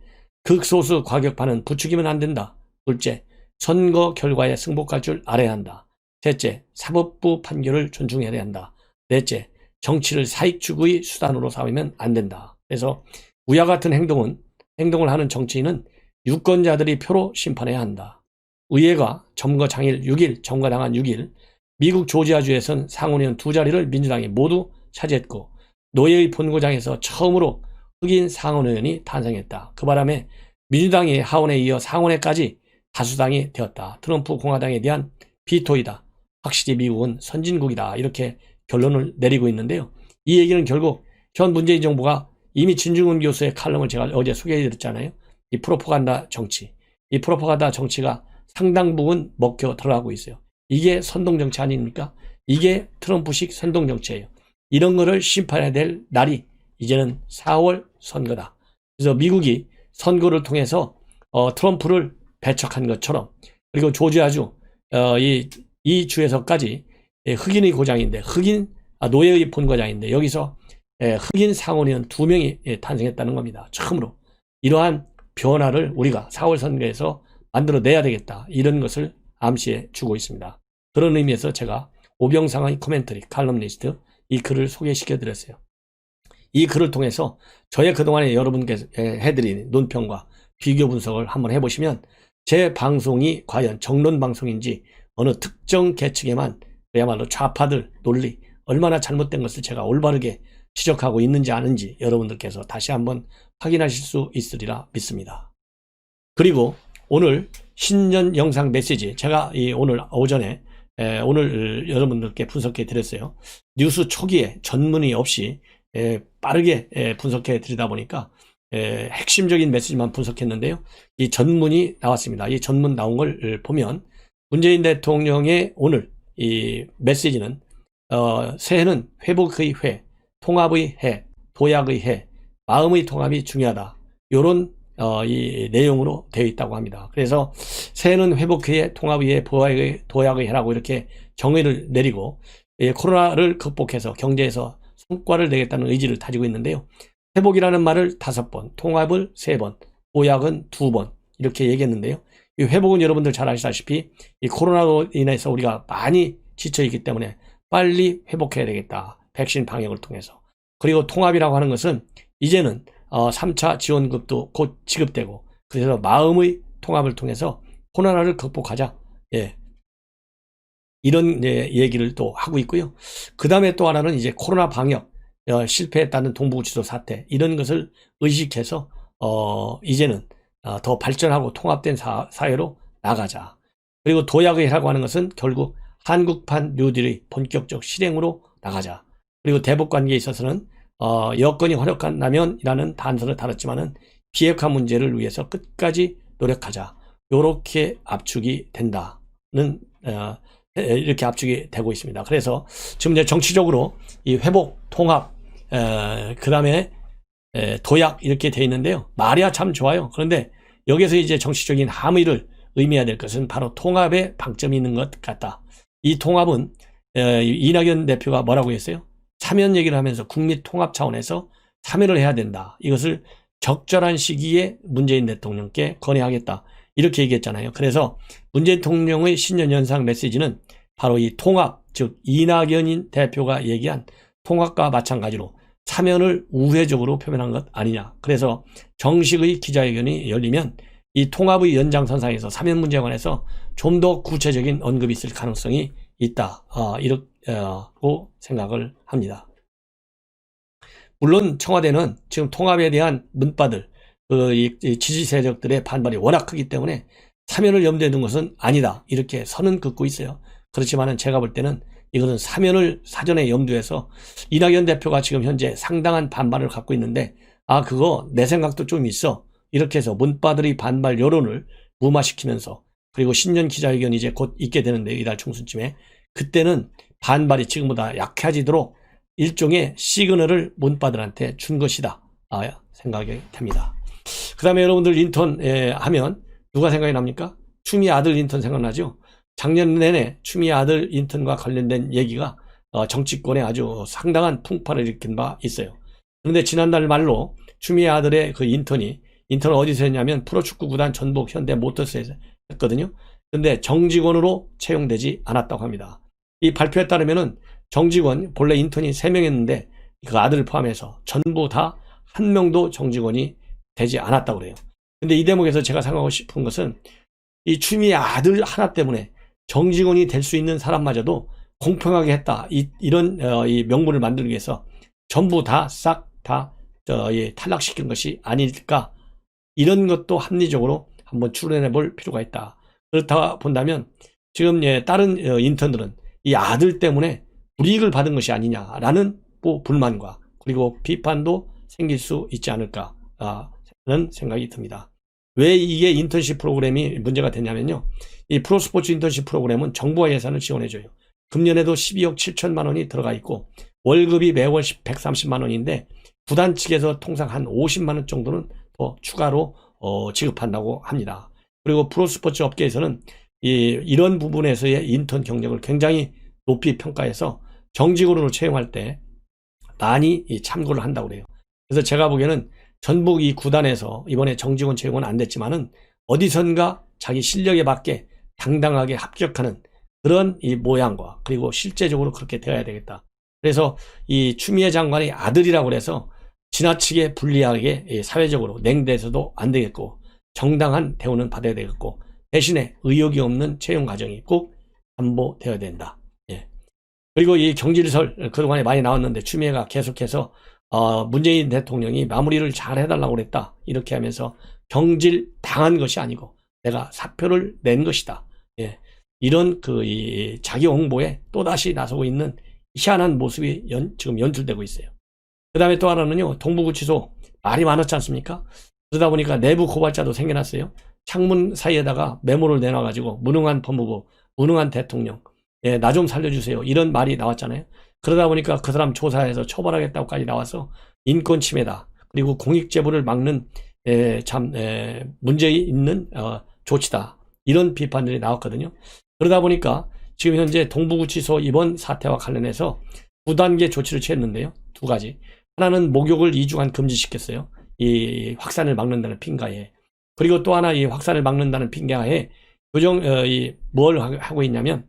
극소수 과격파는 부추기면 안 된다. 둘째, 선거 결과에 승복할 줄 알아야 한다. 셋째, 사법부 판결을 존중해야 한다. 넷째, 정치를 사익 추구의 수단으로 삼으면 안 된다. 그래서 우야 같은 행동을 하는 정치인은 유권자들이 표로 심판해야 한다. 의회가 점거당일 6일, 점거당한 6일, 미국 조지아주에선 상원의원 두 자리를 민주당이 모두 차지했고 노예의 본고장에서 처음으로 흑인 상원의원이 탄생했다. 그 바람에 민주당이 하원에 이어 상원에까지 다수당이 되었다. 트럼프 공화당에 대한 비토이다. 확실히 미국은 선진국이다. 이렇게 결론을 내리고 있는데요. 이 얘기는 결국 현 문재인 정부가 이미 진중훈 교수의 칼럼을 제가 어제 소개해드렸잖아요. 이 프로파간다 정치. 이 프로파간다 정치가 상당 부분 먹혀 들어가고 있어요. 이게 선동정치 아닙니까? 이게 트럼프식 선동정치예요. 이런 거를 심판해야 될 날이 이제는 4월 선거다. 그래서 미국이 선거를 통해서 트럼프를 배척한 것처럼, 그리고 조지아주 이 주에서까지 흑인의 고장인데 노예의 본고장인데 여기서 흑인 상원의원 2명이 탄생했다는 겁니다. 처음으로. 이러한 변화를 우리가 4월 선거에서 만들어내야 되겠다. 이런 것을 암시해 주고 있습니다. 그런 의미에서 제가 오병상의 코멘터리 칼럼니스트 이 글을 소개시켜 드렸어요. 이 글을 통해서 저의 그동안에 여러분께 해드린 논평과 비교 분석을 한번 해보시면 제 방송이 과연 정론 방송인지 어느 특정 계층에만 그야말로 좌파들 논리 얼마나 잘못된 것을 제가 올바르게 지적하고 있는지 아는지 여러분들께서 다시 한번 확인하실 수 있으리라 믿습니다. 그리고 오늘 신년 영상 메시지 제가 오늘 오전에 오늘 여러분들께 분석해 드렸어요. 뉴스 초기에 전문의 없이 빠르게 분석해 드리다 보니까 핵심적인 메시지만 분석했는데요. 이 전문이 나왔습니다. 이 전문 나온 걸 보면 문재인 대통령의 오늘 이 메시지는 새해는 회복의 회, 통합의 해, 도약의 해, 마음의 통합이 중요하다. 이런 이 내용으로 되어 있다고 합니다. 그래서 새해는 회복의 해, 통합의 해, 도약의 해라고 이렇게 정의를 내리고 코로나를 극복해서 경제에서 성과를 내겠다는 의지를 다지고 있는데요. 회복이라는 말을 5번, 통합을 3번, 도약은 2번 이렇게 얘기했는데요. 이 회복은 여러분들 잘 아시다시피 이 코로나로 인해서 우리가 많이 지쳐 있기 때문에 빨리 회복해야 되겠다. 백신 방역을 통해서. 그리고 통합이라고 하는 것은 이제는 3차 지원급도 곧 지급되고, 그래서 마음의 통합을 통해서 코로나를 극복하자. 예. 이런 얘기를 또 하고 있고요. 그 다음에 또 하나는 이제 코로나 방역 실패했다는 동부구치소 사태, 이런 것을 의식해서 이제는 더 발전하고 통합된 사회로 나가자. 그리고 도약의라고 하는 것은 결국 한국판 뉴딜의 본격적 실행으로 나가자. 그리고 대북 관계에 있어서는 여건이 허락한다면이라는 단서를 달았지만은 비핵화 문제를 위해서 끝까지 노력하자. 요렇게 압축이 된다는 이렇게 압축이 되고 있습니다. 그래서 지금 이제 정치적으로 이 회복, 통합, 그 다음에 도약 이렇게 돼 있는데요. 말이야 참 좋아요. 그런데 여기서 이제 정치적인 함의를 의미해야 될 것은 바로 통합에 방점이 있는 것 같다. 이 통합은 이낙연 대표가 뭐라고 했어요? 사면 얘기를 하면서 국민 통합 차원에서 사면을 해야 된다. 이것을 적절한 시기에 문재인 대통령께 건의하겠다. 이렇게 얘기했잖아요. 그래서 문재인 대통령의 신년 연상 메시지는 바로 이 통합, 즉 이낙연 대표가 얘기한 통합과 마찬가지로 사면을 우회적으로 표현한 것 아니냐. 그래서 정식의 기자회견이 열리면 이 통합의 연장선상에서 사면 문제에 관해서 좀 더 구체적인 언급이 있을 가능성이 있다. 이렇게 생각을 합니다. 물론 청와대는 지금 통합에 대한 문바들, 이 지지 세력들의 반발이 워낙 크기 때문에 사면을 염두에 둔 것은 아니다. 이렇게 선은 긋고 있어요. 그렇지만은 제가 볼 때는 이것은 사면을 사전에 염두해서 이낙연 대표가 지금 현재 상당한 반발을 갖고 있는데, 그거 내 생각도 좀 있어. 이렇게 해서 문바들의 반발 여론을 무마시키면서, 그리고 신년 기자회견이 이제 곧 있게 되는데 이달 중순쯤에, 그때는 반발이 지금보다 약해지도록 일종의 시그널을 문바들한테 준 것이다. 생각이 됩니다. 그 다음에 여러분들 인턴 하면 누가 생각이 납니까? 추미애 아들 인턴 생각나죠? 작년 내내 추미애 아들 인턴과 관련된 얘기가 정치권에 아주 상당한 풍파를 일으킨 바 있어요. 그런데 지난달 말로 추미애 아들의 그 인턴을 어디서 했냐면 프로축구 구단 전북 현대모터스에서 했거든요. 그런데 정직원으로 채용되지 않았다고 합니다. 이 발표에 따르면은 정직원, 본래 인턴이 3명이었는데 그 아들을 포함해서 전부 다 한 명도 정직원이 되지 않았다고 그래요. 근데 이 대목에서 제가 생각하고 싶은 것은 이 추미애 아들 하나 때문에 정직원이 될 수 있는 사람마저도 공평하게 했다. 이런 이 명분을 만들기 위해서 전부 다 싹 다 탈락시킨 것이 아닐까. 이런 것도 합리적으로 한번 추론해 볼 필요가 있다. 그렇다 본다면 지금 다른 인턴들은 이 아들 때문에 불이익을 받은 것이 아니냐라는 불만과 그리고 비판도 생길 수 있지 않을까 하는 생각이 듭니다. 왜 이게 인턴십 프로그램이 문제가 되냐면요. 이 프로스포츠 인턴십 프로그램은 정부가 예산을 지원해줘요. 금년에도 12억 7천만 원이 들어가 있고 월급이 매월 130만 원인데 구단 측에서 통상 한 50만 원 정도는 더 추가로 지급한다고 합니다. 그리고 프로스포츠 업계에서는 이런 부분에서의 인턴 경력을 굉장히 높이 평가해서 정직원으로 채용할 때 많이 참고를 한다고 그래요. 그래서 제가 보기에는 전북 이 구단에서 이번에 정직원 채용은 안 됐지만은 어디선가 자기 실력에 맞게 당당하게 합격하는 그런 이 모양과 그리고 실제적으로 그렇게 되어야 되겠다. 그래서 이 추미애 장관의 아들이라고 해서 지나치게 불리하게 사회적으로 냉대해서도 안 되겠고 정당한 대우는 받아야 되겠고 대신에 의욕이 없는 채용 과정이 꼭 담보되어야 된다. 그리고 이 경질설 그동안에 많이 나왔는데 추미애가 계속해서 문재인 대통령이 마무리를 잘 해달라고 그랬다. 이렇게 하면서 경질 당한 것이 아니고 내가 사표를 낸 것이다. 이런 이 자기 홍보에 또다시 나서고 있는 희한한 모습이 지금 연출되고 있어요. 그 다음에 또 하나는요. 동부구치소 말이 많았지 않습니까? 그러다 보니까 내부 고발자도 생겨났어요. 창문 사이에다가 메모를 내놔가지고 무능한 법무부, 무능한 대통령, 나 좀 살려주세요. 이런 말이 나왔잖아요. 그러다 보니까 그 사람 조사해서 처벌하겠다고까지 나와서 인권 침해다. 그리고 공익제보를 막는 문제 있는 조치다. 이런 비판들이 나왔거든요. 그러다 보니까 지금 현재 동부구치소 이번 사태와 관련해서 9단계 조치를 취했는데요. 2가지. 하나는 목욕을 2주간 금지시켰어요. 이 확산을 막는다는 핑가에. 그리고 또 하나 이 확산을 막는다는 핑가에 뭘 하고 있냐면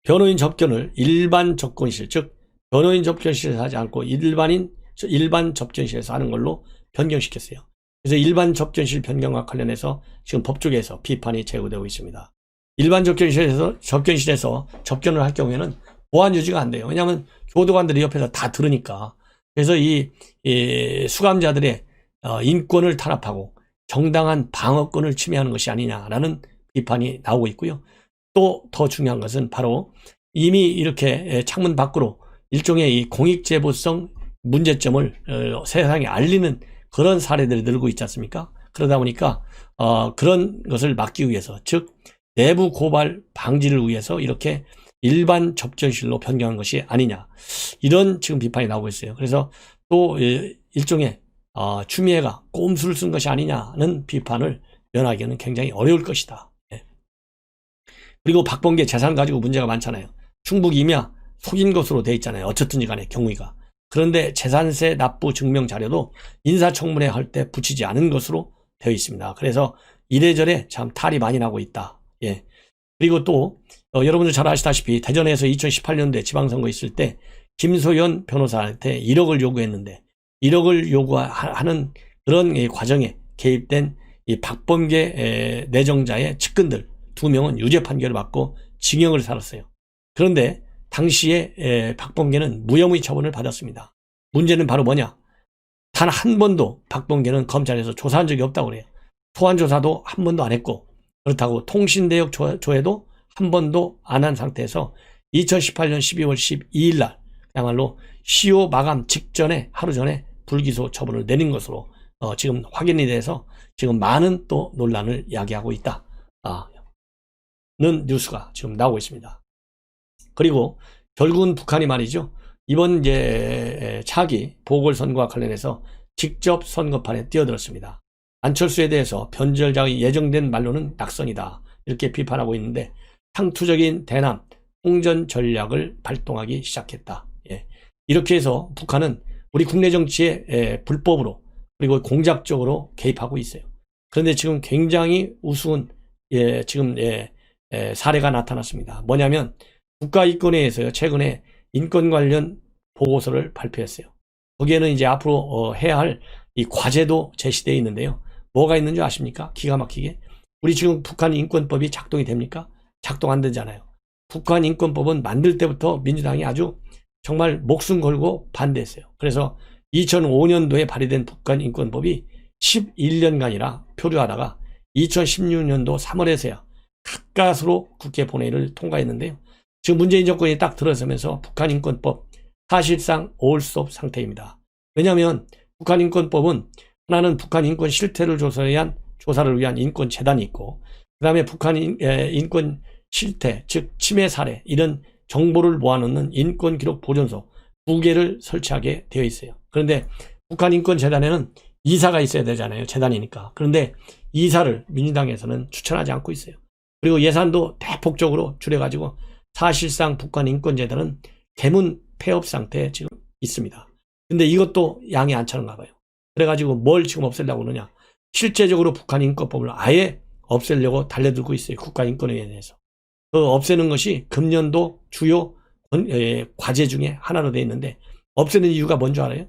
변호인 접견을 일반 접견실, 즉 변호인 접견실에서 하지 않고 일반 접견실에서 하는 걸로 변경시켰어요. 그래서 일반 접견실 변경과 관련해서 지금 법조계에서 비판이 제기되고 있습니다. 일반 접견실에서 접견을 할 경우에는 보안 유지가 안 돼요. 왜냐하면 교도관들이 옆에서 다 들으니까. 그래서 이 수감자들의 인권을 탄압하고 정당한 방어권을 침해하는 것이 아니냐라는 비판이 나오고 있고요. 또 더 중요한 것은 바로 이미 이렇게 창문 밖으로 일종의 이 공익제보성 문제점을 세상에 알리는 그런 사례들이 늘고 있지 않습니까? 그러다 보니까 그런 것을 막기 위해서, 즉 내부 고발 방지를 위해서 이렇게 일반 접견실로 변경한 것이 아니냐, 이런 지금 비판이 나오고 있어요. 그래서 또 일종의 추미애가 꼼수를 쓴 것이 아니냐는 비판을 면하기는 굉장히 어려울 것이다. 그리고 박범계 재산 가지고 문제가 많잖아요. 충북 임야 속인 것으로 돼 있잖아요. 어쨌든지 간에 경위가. 그런데 재산세 납부 증명 자료도 인사청문회 할 때 붙이지 않은 것으로 되어 있습니다. 그래서 이래저래 참 탈이 많이 나고 있다. 예. 그리고 또 여러분들 잘 아시다시피 대전에서 2018년도에 지방선거 있을 때 김소연 변호사한테 1억을 요구했는데 1억을 요구하는 그런 과정에 개입된 이 박범계 내정자의 측근들 2명은 유죄 판결을 받고 징역을 살았어요. 그런데 당시에 박범계는 무혐의 처분을 받았습니다. 문제는 바로 뭐냐? 단 한 번도 박범계는 검찰에서 조사한 적이 없다고 그래요. 소환조사도 한 번도 안 했고, 그렇다고 통신대역 조회도 한 번도 안 한 상태에서 2018년 12월 12일 날 그야말로 시효 마감 직전에 하루 전에 불기소 처분을 내린 것으로 지금 확인이 돼서 지금 많은 또 논란을 야기하고 있다. 는 뉴스가 지금 나오고 있습니다. 그리고 결국은 북한이 말이죠. 이번 이제 차기 보궐선거와 관련해서 직접 선거판에 뛰어들었습니다. 안철수에 대해서 변절작이 예정된 말로는 낙선이다, 이렇게 비판하고 있는데 상투적인 대남 홍전 전략을 발동하기 시작했다. 이렇게 해서 북한은 우리 국내 정치에 불법으로 그리고 공작적으로 개입하고 있어요. 그런데 지금 굉장히 우스운 지금 사례가 나타났습니다. 뭐냐면 국가인권회에서요, 최근에 인권 관련 보고서를 발표했어요. 거기에는 이제 앞으로 해야 할 이 과제도 제시되어 있는데요. 뭐가 있는 줄 아십니까? 기가 막히게. 우리 지금 북한 인권법이 작동이 됩니까? 작동 안 되잖아요. 북한 인권법은 만들 때부터 민주당이 아주 정말 목숨 걸고 반대했어요. 그래서 2005년도에 발의된 북한 인권법이 11년간이나 표류하다가 2016년도 3월에서야 가까스로 국회 본회의를 통과했는데요. 지금 문재인 정권이 딱 들어서면서 북한 인권법 사실상 올스톱 상태입니다. 왜냐하면 북한 인권법은 하나는 북한 인권 실태를 조사를 위한 인권재단이 있고, 그 다음에 북한 인권 실태, 즉 침해 사례, 이런 정보를 모아놓는 인권기록 보존소 2개를 설치하게 되어 있어요. 그런데 북한 인권재단에는 이사가 있어야 되잖아요. 재단이니까. 그런데 이사를 민주당에서는 추천하지 않고 있어요. 그리고 예산도 대폭적으로 줄여가지고 사실상 북한 인권재단은 개문 폐업 상태에 지금 있습니다. 근데 이것도 양이 안 차는가 봐요. 그래가지고 뭘 지금 없애려고 그러냐. 실제적으로 북한 인권법을 아예 없애려고 달려들고 있어요. 국가인권위에 대해서. 그 없애는 것이 금년도 주요 과제 중에 하나로 되어 있는데, 없애는 이유가 뭔지 알아요?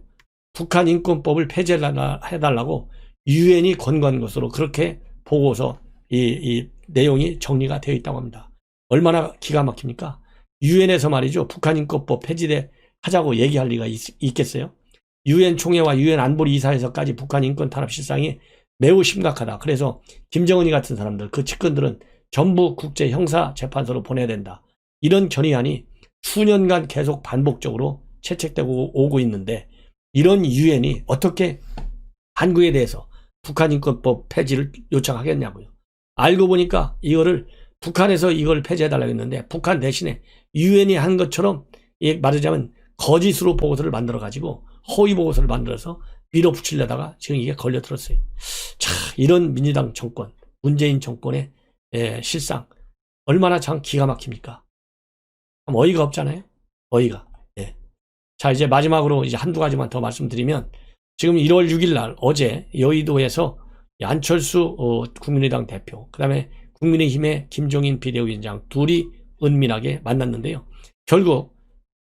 북한 인권법을 폐지해달라고 유엔이 권고한 것으로 그렇게 보고서 이 내용이 정리가 되어 있다고 합니다. 얼마나 기가 막힙니까? 유엔에서 말이죠. 북한 인권법 폐지돼 하자고 얘기할 리가 있겠어요? 유엔 총회와 유엔 안보리 이사에서까지 북한 인권 탄압 실상이 매우 심각하다. 그래서 김정은이 같은 사람들, 그 측근들은 전부 국제 형사 재판소로 보내야 된다. 이런 견의안이 수년간 계속 반복적으로 채택되고 오고 있는데, 이런 유엔이 어떻게 한국에 대해서 북한 인권법 폐지를 요청하겠냐고요. 알고 보니까 이거를 북한에서 이걸 폐지해달라고 했는데, 북한 대신에 유엔이 한 것처럼 말하자면 거짓으로 보고서를 만들어가지고 허위 보고서를 만들어서 밀어붙이려다가 지금 이게 걸려들었어요. 자, 이런 민주당 정권, 문재인 정권의 실상 얼마나 참 기가 막힙니까? 참 어이가 없잖아요. 어이가. 자, 이제 마지막으로 이제 한두 가지만 더 말씀드리면, 지금 1월 6일 날 어제 여의도에서 안철수 국민의당 대표, 그 다음에 국민의힘의 김종인 비대위원장 둘이 은밀하게 만났는데요. 결국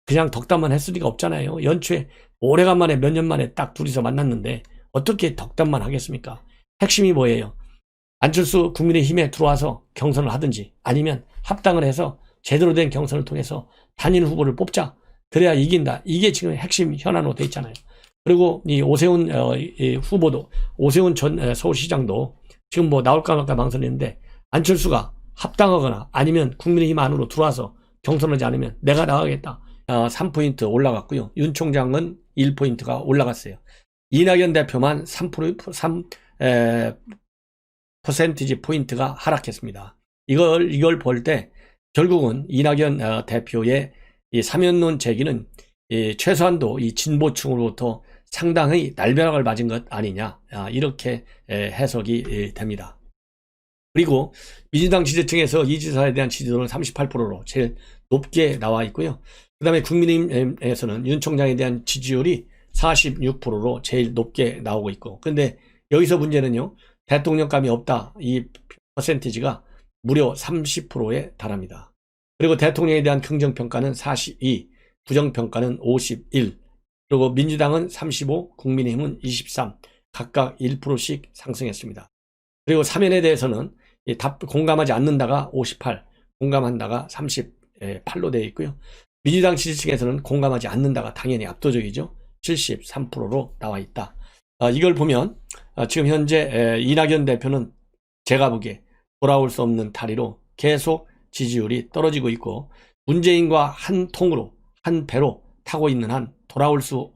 그냥 덕담만 했을 리가 없잖아요. 연초에 오래간만에 몇 년 만에 딱 둘이서 만났는데 어떻게 덕담만 하겠습니까? 핵심이 뭐예요? 안철수 국민의힘에 들어와서 경선을 하든지 아니면 합당을 해서 제대로 된 경선을 통해서 단일 후보를 뽑자. 그래야 이긴다. 이게 지금 핵심 현안으로 돼 있잖아요. 그리고 이 오세훈 이 후보도, 오세훈 전 서울시장도 지금 뭐 나올까 말까 망설이는데, 안철수가 합당하거나 아니면 국민의힘 안으로 들어와서 경선하지 않으면 내가 나가겠다. 3포인트 올라갔고요. 윤 총장은 1포인트가 올라갔어요. 이낙연 대표만 3%, 포인트가 하락했습니다. 이걸 볼 때 결국은 이낙연 대표의 이 사면론 제기는 최소한도 이 진보층으로부터 상당히 날벼락을 맞은 것 아니냐, 이렇게 해석이 됩니다. 그리고 민주당 지지층에서 이 지사에 대한 지지도는 38%로 제일 높게 나와 있고요. 그 다음에 국민의힘에서는 윤 총장에 대한 지지율이 46%로 제일 높게 나오고 있고, 근데 여기서 문제는요, 대통령감이 없다, 이 퍼센티지가 무려 30%에 달합니다. 그리고 대통령에 대한 긍정평가는 42, 부정평가는 51, 그리고 민주당은 35, 국민의힘은 23, 각각 1%씩 상승했습니다. 그리고 사면에 대해서는 공감하지 않는다가 58, 공감한다가 38로 되어 있고요. 민주당 지지층에서는 공감하지 않는다가 당연히 압도적이죠. 73%로 나와 있다. 이걸 보면 지금 현재 이낙연 대표는 제가 보기에 돌아올 수 없는 다리로 계속 지지율이 떨어지고 있고, 문재인과 한 통으로, 한 배로 타고 있는 한 돌아올 수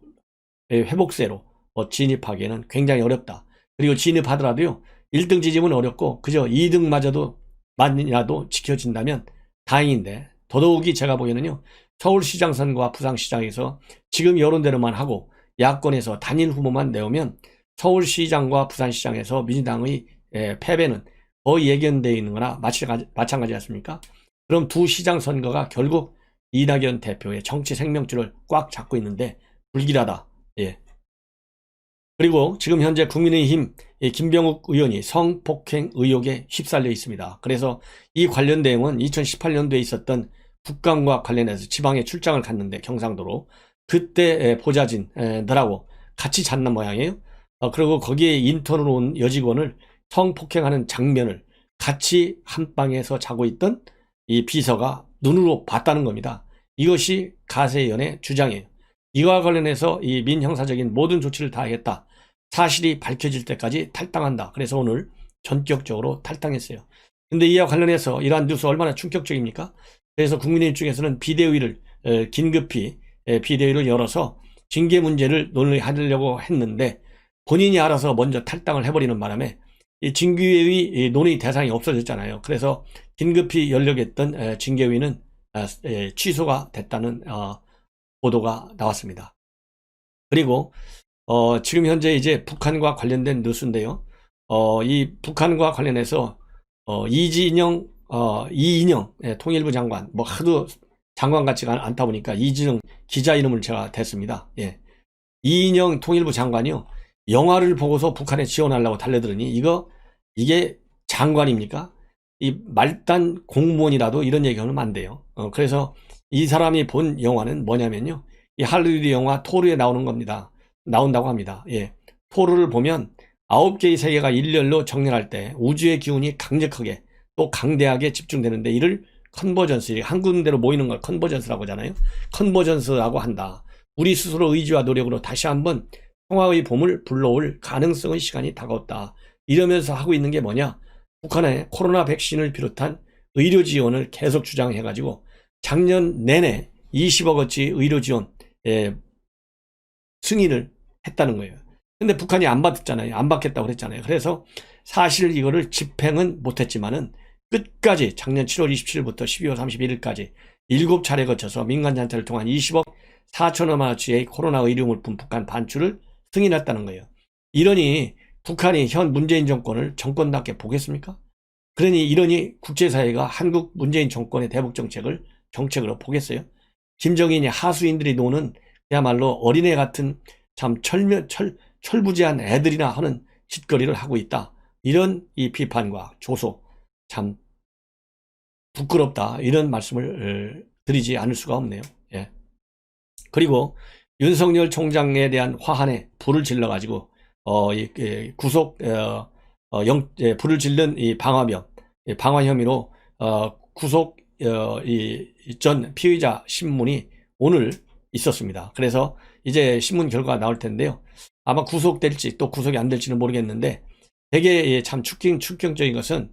회복세로 진입하기에는 굉장히 어렵다. 그리고 진입하더라도요, 1등 지지면 어렵고 그저 2등마저도 만이라도 지켜진다면 다행인데, 더더욱이 제가 보기에는요, 서울시장 선거와 부산시장에서 지금 여론대로만 하고 야권에서 단일 후보만 내오면 서울시장과 부산시장에서 민주당의 패배는 거의 예견되어 있는 거나 마찬가지 않습니까? 그럼 두 시장 선거가 결국 이낙연 대표의 정치 생명줄을 꽉 잡고 있는데 불길하다. 그리고 지금 현재 국민의힘 김병욱 의원이 성폭행 의혹에 휩쓸려 있습니다. 그래서 이 관련 내용은 2018년도에 있었던 북강과 관련해서 지방에 출장을 갔는데, 경상도로, 그때 보좌진들하고 같이 잤는 모양이에요. 그리고 거기에 인턴으로 온 여직원을 성폭행하는 장면을 같이 한 방에서 자고 있던 이 비서가 눈으로 봤다는 겁니다. 이것이 가세연의 주장이에요. 이와 관련해서 이 민형사적인 모든 조치를 다하겠다. 사실이 밝혀질 때까지 탈당한다. 그래서 오늘 전격적으로 탈당했어요. 근데 이와 관련해서 이러한 뉴스 얼마나 충격적입니까? 그래서 국민의힘 쪽에서는 비대위를 긴급히 비대위를 열어서 징계 문제를 논의하려고 했는데, 본인이 알아서 먼저 탈당을 해버리는 바람에 이 징계위 논의 대상이 없어졌잖아요. 그래서 긴급히 열려고 했던 징계위는 취소가 됐다는 보도가 나왔습니다. 그리고 지금 현재 이제 북한과 관련된 뉴스인데요. 이 북한과 관련해서 이인영 통일부 장관, 뭐 하도 장관 같지가 않다 보니까 이진영 기자 이름을 제가 댔습니다. 이인영 통일부 장관이요, 영화를 보고서 북한에 지원하려고 달려들으니 이게 장관입니까? 이 말단 공무원이라도 이런 얘기하면 안 돼요. 그래서 이 사람이 본 영화는 뭐냐면요, 이 할리우드 영화 토르에 나온다고 합니다. 토르를 보면 9개의 세계가 일렬로 정렬할 때 우주의 기운이 강력하게 또 강대하게 집중되는데, 이를 컨버전스, 한 군데로 모이는 걸 컨버전스라고 하잖아요. 컨버전스라고 한다. 우리 스스로 의지와 노력으로 다시 한번 평화의 봄을 불러올 가능성의 시간이 다가왔다. 이러면서 하고 있는 게 뭐냐? 북한의 코로나 백신을 비롯한 의료 지원을 계속 주장해가지고 작년 내내 20억어치 의료 지원 승인을 했다는 거예요. 근데 북한이 안 받았잖아요. 안 받겠다고 그랬잖아요. 그래서 사실 이거를 집행은 못했지만은 끝까지 작년 7월 27일부터 12월 31일까지 7차례 거쳐서 민간단체를 통한 20억 4천억원어치의 코로나 의료물품 북한 반출을 승인했다는 거예요. 이러니 북한이 현 문재인 정권을 정권답게 보겠습니까? 이러니 국제사회가 한국 문재인 정권의 대북 정책을 정책으로 보겠어요? 김정인이 하수인들이 노는 그야말로 어린애 같은 참 철부지한 애들이나 하는 짓거리를 하고 있다. 이런 이 비판과 조소, 참 부끄럽다. 이런 말씀을 드리지 않을 수가 없네요. 그리고 윤석열 총장에 대한 화환에 불을 질러가지고 구속 불을 질른 이 방화 혐의로 구속 전 피의자 신문이 오늘 있었습니다. 그래서 이제 신문 결과가 나올 텐데요. 아마 구속될지 또 구속이 안 될지는 모르겠는데 되게 참 충격적인 것은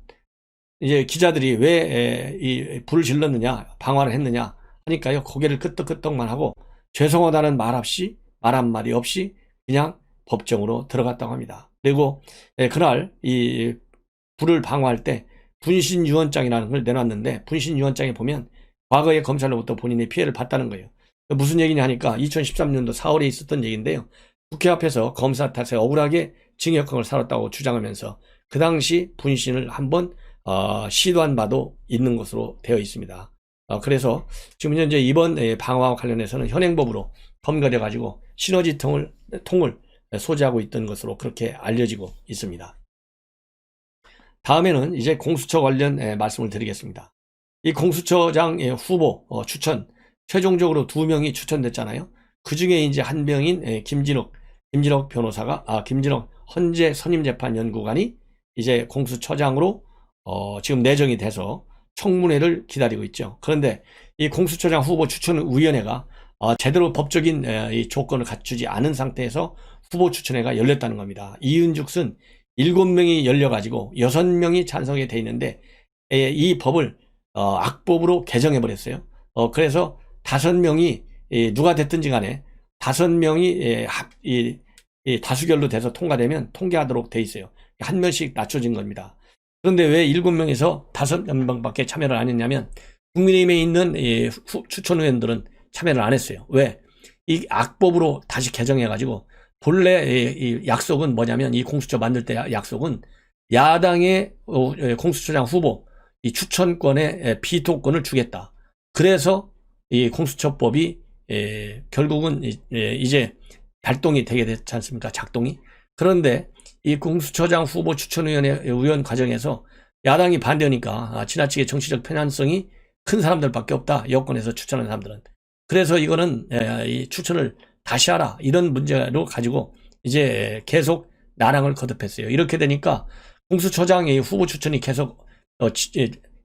이제 기자들이 왜 이 불을 질렀느냐, 방화를 했느냐 하니까요, 고개를 끄덕끄덕만 하고 죄송하다는 말 한마디 없이 그냥 법정으로 들어갔다고 합니다. 그리고 그날 이 불을 방화할 때 분신유언장이라는 걸 내놨는데, 분신유언장에 보면 과거에 검찰로부터 본인이 피해를 봤다는 거예요. 무슨 얘기냐 하니까 2013년도 4월에 있었던 얘기인데요. 국회 앞에서 검사 탓에 억울하게 징역형을 살았다고 주장하면서 그 당시 분신을 한번 시도한 바도 있는 것으로 되어 있습니다. 그래서 지금 현재 이번 방화와 관련해서는 현행법으로 검거돼 가지고 시너지 통을 소지하고 있던 것으로 그렇게 알려지고 있습니다. 다음에는 이제 공수처 관련 말씀을 드리겠습니다. 이 공수처장 후보 추천 최종적으로 2명이 추천됐잖아요. 그 중에 이제 한 명인 김진욱 변호사가 김진욱 헌재 선임재판연구관이 이제 공수처장으로 지금 내정이 돼서 청문회를 기다리고 있죠. 그런데 이 공수처장 후보 추천위원회가 제대로 법적인 이 조건을 갖추지 않은 상태에서 후보 추천회가 열렸다는 겁니다. 이은즉슨 7명이 열려가지고 6명이 찬성이 돼 있는데 이 법을 악법으로 개정해 버렸어요. 그래서 5명이 누가 됐든지 간에 5명이 다수결로 돼서 통과되면 통과하도록 돼 있어요. 한 명씩 낮춰진 겁니다. 그런데 왜 7명에서 5명밖에 참여를 안 했냐면 국민의힘에 있는 추천위원들은 참여를 안 했어요. 왜? 이 악법으로 다시 개정해가지고 본래 이 약속은 뭐냐면, 이 공수처 만들 때 약속은 야당의 공수처장 후보 이 추천권의 비토권을 주겠다. 그래서 이 공수처법이 결국은 이제 발동이 되게 됐지 않습니까? 작동이. 그런데 이 공수처장 후보 추천위원회 의원 과정에서 야당이 반대하니까 지나치게 정치적 편향성이 큰 사람들밖에 없다. 여권에서 추천한 사람들은. 그래서 이거는 이 추천을 다시 하라, 이런 문제로 가지고 이제 계속 난항을 거듭했어요. 이렇게 되니까 공수처장의 후보 추천이 계속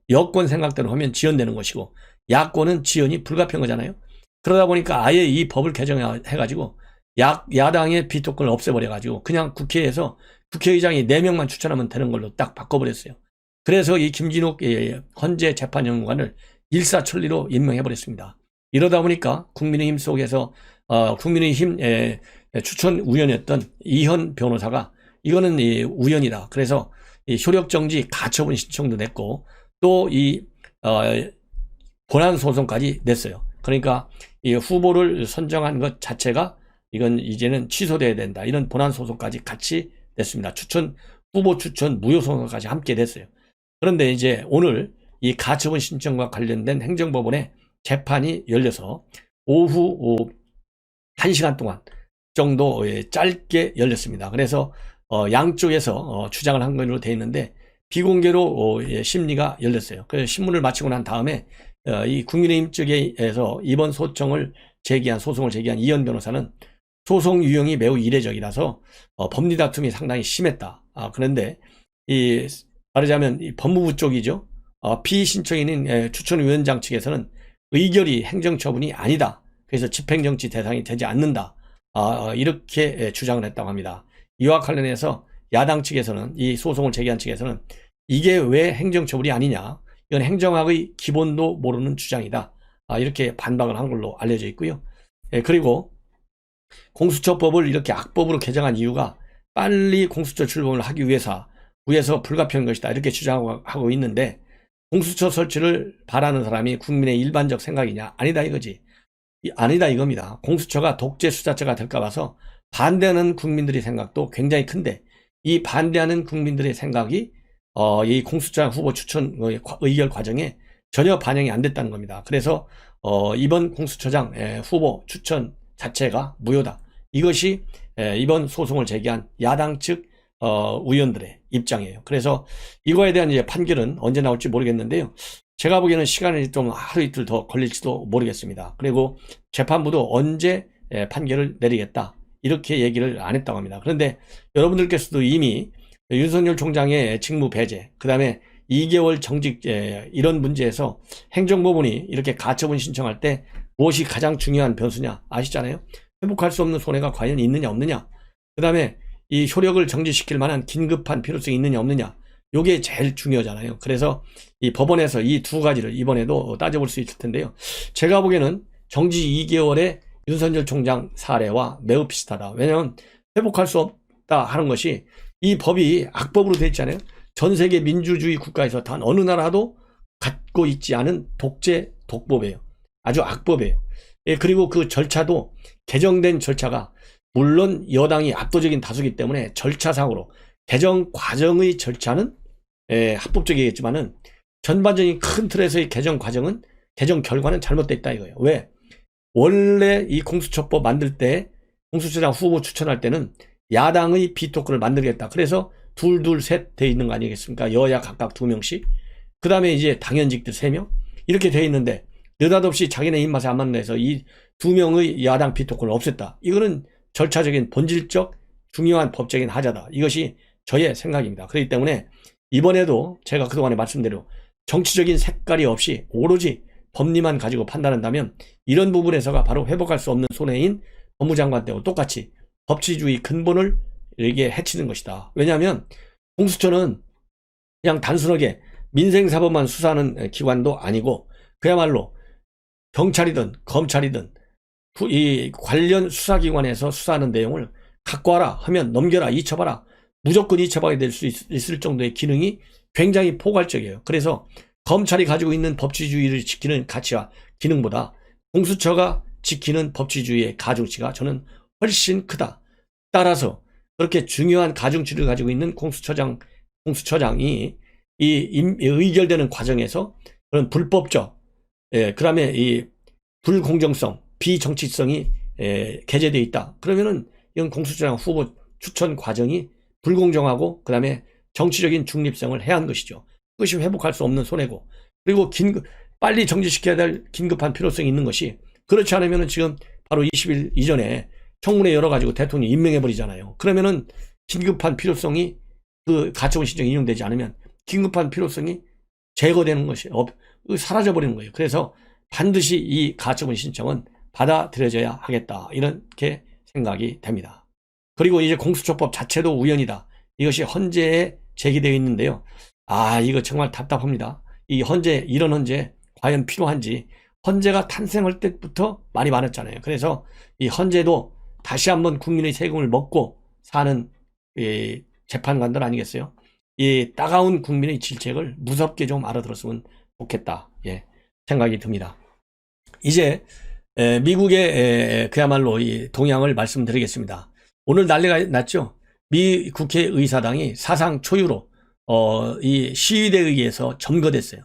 여권 생각대로 하면 지연되는 것이고 야권은 지연이 불가피한 거잖아요. 그러다 보니까 아예 이 법을 개정해가지고 야당의 비토권을 없애버려가지고 그냥 국회에서 국회의장이 4명만 추천하면 되는 걸로 딱 바꿔버렸어요. 그래서 이 김진욱 헌재 재판연구관을 일사천리로 임명해버렸습니다. 이러다 보니까 국민의힘 속에서 국민의힘 추천위원이었던 이현 변호사가 이거는 우연이다. 그래서 효력정지 가처분 신청도 냈고 또 이 본안 소송까지 냈어요. 그러니까 이 후보를 선정한 것 자체가 이건 이제는 취소돼야 된다, 이런 본안 소송까지 같이 냈습니다. 후보 추천 무효 소송까지 함께 냈어요. 그런데 이제 오늘 이 가처분 신청과 관련된 행정법원에 재판이 열려서 오후 1시간 동안 정도 짧게 열렸습니다. 그래서 양쪽에서 주장을 한 걸로 되어 있는데 비공개로 심리가 열렸어요. 그래서 신문을 마치고 난 다음에 이 국민의힘 측에서 이번 소송을 제기한 이현 변호사는 소송 유형이 매우 이례적이라서 법리 다툼이 상당히 심했다. 그런데 말하자면 이 법무부 쪽이죠. 피신청인인 추천위원장 측에서는 의결이 행정처분이 아니다. 그래서 집행정치 대상이 되지 않는다. 이렇게 주장을 했다고 합니다. 이와 관련해서 야당 측에서는, 이 소송을 제기한 측에서는 이게 왜 행정처분이 아니냐, 이건 행정학의 기본도 모르는 주장이다. 이렇게 반박을 한 걸로 알려져 있고요. 그리고 공수처법을 이렇게 악법으로 개정한 이유가 빨리 공수처 출범을 하기 위해서 불가피한 것이다, 이렇게 주장하고 있는데, 공수처 설치를 바라는 사람이 국민의 일반적 생각이냐? 아니다 이거지. 아니다 이겁니다. 공수처가 독재 수사처가 될까 봐서 반대하는 국민들의 생각도 굉장히 큰데, 이 반대하는 국민들의 생각이 이 공수처 후보 추천 의결 과정에 전혀 반영이 안 됐다는 겁니다. 그래서 이번 공수처장 후보 추천 자체가 무효다. 이것이 이번 소송을 제기한 야당 측 의원들의 입장이에요. 그래서 이거에 대한 이제 판결은 언제 나올지 모르겠는데요. 제가 보기에는 시간이 좀 하루 이틀 더 걸릴지도 모르겠습니다. 그리고 재판부도 언제 판결을 내리겠다 이렇게 얘기를 안 했다고 합니다. 그런데 여러분들께서도 이미 윤석열 총장의 직무 배제, 그 다음에 2개월 정직 이런 문제에서 행정법원이 이렇게 가처분 신청할 때 무엇이 가장 중요한 변수냐 아시잖아요. 회복할 수 없는 손해가 과연 있느냐 없느냐, 그 다음에 이 효력을 정지시킬 만한 긴급한 필요성이 있느냐 없느냐, 요게 제일 중요하잖아요. 그래서 이 법원에서 이 두 가지를 이번에도 따져볼 수 있을 텐데요. 제가 보기에는 정지 2개월의 윤석열 총장 사례와 매우 비슷하다. 왜냐하면 회복할 수 없다 하는 것이 이 법이 악법으로 되어 있잖아요. 전 세계 민주주의 국가에서 단 어느 나라도 갖고 있지 않은 독재 독법이에요. 아주 악법이에요. 예, 그리고 그 절차도 개정된 절차가 물론 여당이 압도적인 다수기 때문에 절차상으로 개정 과정의 절차는 합법적이겠지만은 전반적인 큰 틀에서의 개정 과정은 개정 결과는 잘못됐다 이거예요. 왜? 원래 이 공수처법 만들 때 공수처장 후보 추천할 때는 야당의 비토크를 만들겠다. 그래서 둘셋 돼 있는 거 아니겠습니까? 여야 각각 2명씩. 그 다음에 이제 당연직들 3명. 이렇게 돼 있는데 느닷없이 자기네 입맛에 안 맞는 데서 이 2명의 야당 비토크를 없앴다. 이거는 절차적인 본질적 중요한 법적인 하자다. 이것이 저의 생각입니다. 그렇기 때문에 이번에도 제가 그동안에 말씀대로 정치적인 색깔이 없이 오로지 법리만 가지고 판단한다면 이런 부분에서가 바로 회복할 수 없는 손해인 법무장관 때와 똑같이 법치주의 근본을 이게 해치는 것이다. 왜냐하면 공수처는 그냥 단순하게 민생사법만 수사하는 기관도 아니고 그야말로 경찰이든 검찰이든 이 관련 수사기관에서 수사하는 내용을 갖고 와라 하면 넘겨라 잊혀봐라 무조건 잊혀봐야 될 수 있을 정도의 기능이 굉장히 포괄적이에요. 그래서 검찰이 가지고 있는 법치주의를 지키는 가치와 기능보다 공수처가 지키는 법치주의의 가중치가 저는 훨씬 크다. 따라서 그렇게 중요한 가중치를 가지고 있는 공수처장이 이 의결되는 과정에서 그런 불법적, 그 다음에 이 불공정성, 비정치성이 게재되어 있다. 그러면은 이건 공수처장 후보 추천 과정이 불공정하고 그 다음에 정치적인 중립성을 해한 것이죠. 그것이 회복할 수 없는 손해고, 그리고 빨리 정지시켜야 될 긴급한 필요성이 있는 것이, 그렇지 않으면은 지금 바로 20일 이전에 청문회 열어가지고 대통령이 임명해버리잖아요. 그러면은 긴급한 필요성이 그 가처분 신청이 인용되지 않으면 긴급한 필요성이 제거되는 것이 사라져버리는 거예요. 그래서 반드시 이 가처분 신청은 받아들여져야 하겠다. 이렇게 생각이 됩니다. 그리고 이제 공수처법 자체도 우연이다. 이것이 헌재에 제기되어 있는데요. 이거 정말 답답합니다. 이런 헌재 과연 필요한지. 헌재가 탄생할 때부터 말이 많았잖아요. 그래서 이 헌재도 다시 한번 국민의 세금을 먹고 사는 재판관들 아니겠어요? 이 따가운 국민의 질책을 무섭게 좀 알아들었으면 좋겠다. 생각이 듭니다. 이제 미국의 그야말로 이 동향을 말씀드리겠습니다. 오늘 난리가 났죠. 미 국회의사당이 사상 초유로 이 시위대에 의해서 점거됐어요.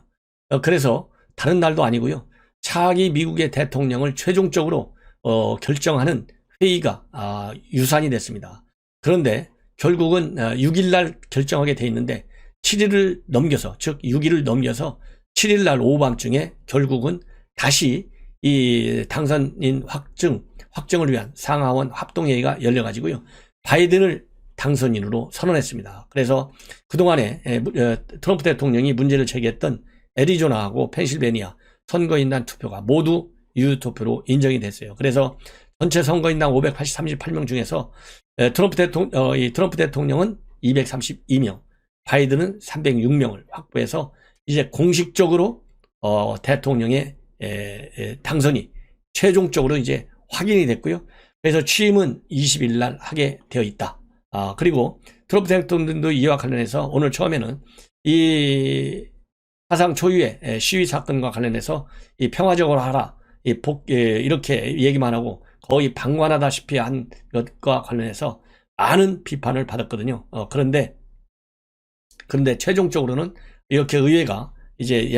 그래서 다른 날도 아니고요. 차기 미국의 대통령을 최종적으로 결정하는 회의가 유산이 됐습니다. 그런데 결국은 6일날 결정하게 돼 있는데 7일을 넘겨서, 즉 6일을 넘겨서 7일날 오후밤중에 결국은 다시 이 당선인 확정을 위한 상하원 합동회의가 열려가지고요. 바이든을 당선인으로 선언했습니다. 그래서 그동안에 트럼프 대통령이 문제를 제기했던 애리조나하고 펜실베니아 선거인단 투표가 모두 유효투표로 인정이 됐어요. 그래서 전체 선거인당 538명 중에서 트럼프 대통령은 232명, 바이든은 306명을 확보해서 이제 공식적으로 대통령의 당선이 최종적으로 이제 확인이 됐고요. 그래서 취임은 20일 날 하게 되어 있다. 그리고 트럼프 대통령도 이와 관련해서 오늘 처음에는 이 사상 초유의 시위 사건과 관련해서 이 평화적으로 하라 이렇게 얘기만 하고 거의 방관하다시피 한 것과 관련해서 많은 비판을 받았거든요. 그런데 최종적으로는 이렇게 의회가 이제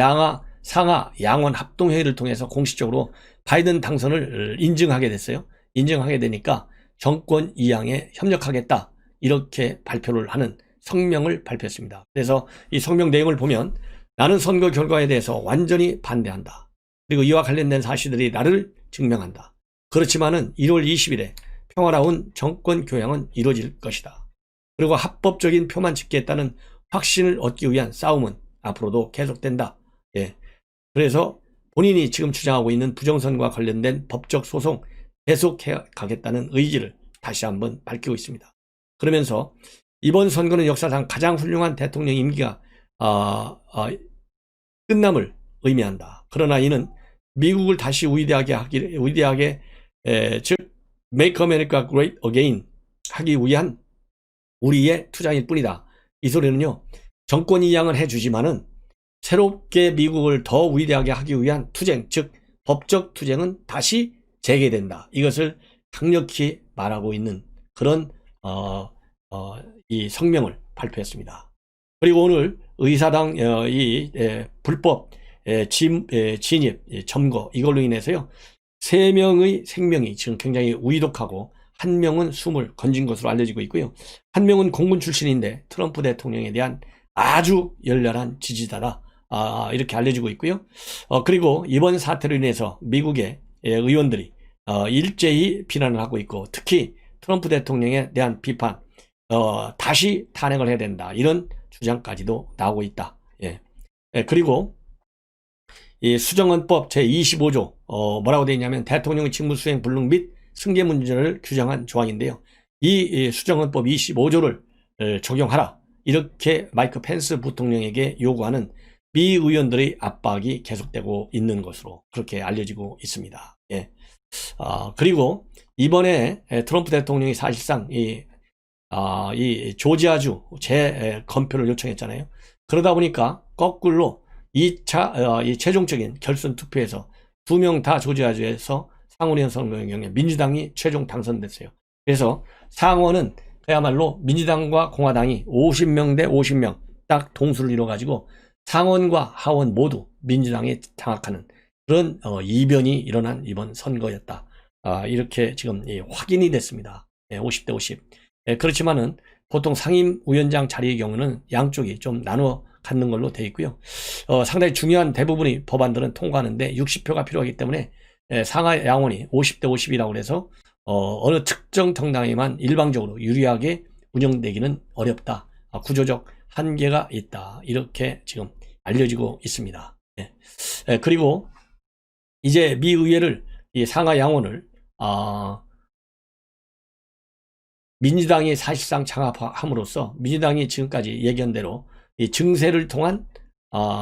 상하 양원 합동회의를 통해서 공식적으로 바이든 당선을 인증하게 됐어요. 인증하게 되니까 정권 이양에 협력하겠다 이렇게 발표를 하는 성명을 발표했습니다. 그래서 이 성명 내용을 보면 나는 선거 결과에 대해서 완전히 반대한다. 그리고 이와 관련된 사실들이 나를 증명한다. 그렇지만은 1월 20일에 평화로운 정권 교양은 이루어질 것이다. 그리고 합법적인 표만 집계했다는 확신을 얻기 위한 싸움은 앞으로도 계속된다. 예. 그래서 본인이 지금 주장하고 있는 부정선거와 관련된 법적 소송 계속해 가겠다는 의지를 다시 한번 밝히고 있습니다. 그러면서 이번 선거는 역사상 가장 훌륭한 대통령 임기가 끝남을 의미한다. 그러나 이는 미국을 다시 위대하게 즉 Make America Great Again 하기 위한 우리의 투자일 뿐이다. 이 소리는요, 정권 이양을 해주지만은 새롭게 미국을 더 위대하게 하기 위한 투쟁, 즉 법적 투쟁은 다시 재개된다. 이것을 강력히 말하고 있는 그런 이 성명을 발표했습니다. 그리고 오늘 의사당 불법 진입 점거 이걸로 인해서요, 3명의 생명이 지금 굉장히 위독하고 1명은 숨을 건진 것으로 알려지고 있고요. 1명은 공군 출신인데 트럼프 대통령에 대한 아주 열렬한 지지자다. 이렇게 알려지고 있고요. 그리고 이번 사태로 인해서 미국의 의원들이 일제히 비난을 하고 있고, 특히 트럼프 대통령에 대한 비판, 다시 탄핵을 해야 된다. 이런 주장까지도 나오고 있다. 예. 그리고 이 수정헌법 제25조 뭐라고 되어 있냐면 대통령의 직무수행 불능 및 승계 문제를 규정한 조항인데요. 이 수정헌법 25조를 적용하라. 이렇게 마이크 펜스 부통령에게 요구하는 미 의원들의 압박이 계속되고 있는 것으로 그렇게 알려지고 있습니다. 예. 그리고 이번에 트럼프 대통령이 사실상 이 조지아주 재검표를 요청했잖아요. 그러다 보니까 거꾸로 2차 이 최종적인 결선 투표에서 2명 다 조지아주에서 상원의원 선거의 경우에 민주당이 최종 당선됐어요. 그래서 상원은 그야말로 민주당과 공화당이 50명 대 50명 딱 동수를 이뤄가지고 상원과 하원 모두 민주당에 장악하는 그런 이변이 일어난 이번 선거였다. 이렇게 지금 확인이 됐습니다. 50대 50. 그렇지만은 보통 상임위원장 자리의 경우는 양쪽이 좀 나누어 갖는 걸로 되어 있고요. 상당히 중요한 대부분의 법안들은 통과하는데 60표가 필요하기 때문에 상하 양원이 50대 50이라고 해서 어느 특정 정당에만 일방적으로 유리하게 운영되기는 어렵다. 구조적 한계가 있다. 이렇게 지금 알려지고 있습니다. 그리고 이제 미 의회를 이 상하 양원을 민주당이 사실상 장악함으로써 민주당이 지금까지 예견대로 이 증세를 통한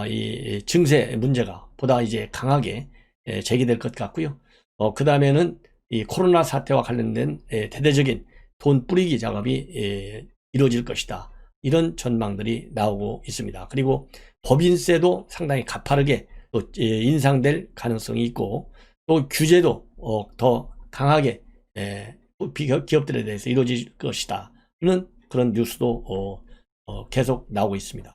이 증세 문제가 보다 이제 강하게 제기될 것 같고요. 그 다음에는 이 코로나 사태와 관련된 대대적인 돈 뿌리기 작업이 이루어질 것이다. 이런 전망들이 나오고 있습니다. 그리고 법인세도 상당히 가파르게 또 인상될 가능성이 있고, 또 규제도 더 강하게 기업들에 대해서 이루어질 것이다. 이런 그런 뉴스도 계속 나오고 있습니다.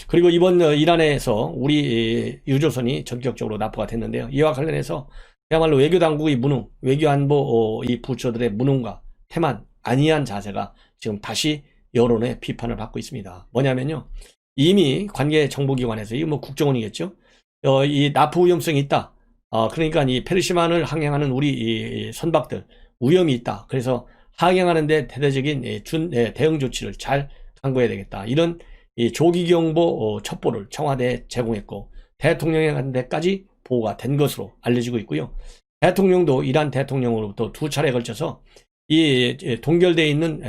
그리고 이번 이란에서 우리 유조선이 전격적으로 납포가 됐는데요. 이와 관련해서 그야말로 외교당국의 무능, 외교안보 이 부처들의 무능과 태만, 안이한 자세가 지금 다시 여론의 비판을 받고 있습니다. 뭐냐면요, 이미 관계 정보기관에서, 이거 뭐 국정원이겠죠, 이 납포 위험성이 있다. 그러니까 이 페르시만을 항행하는 우리 이 선박들 위험이 있다. 그래서 항행하는데 대대적인 대응 조치를 잘 강구해야 되겠다. 이런 이 조기경보 첩보를 청와대에 제공했고, 대통령한테까지 보고가 된 것으로 알려지고 있고요. 대통령도 이란 대통령으로부터 2차례에 걸쳐서 이 동결되어 있는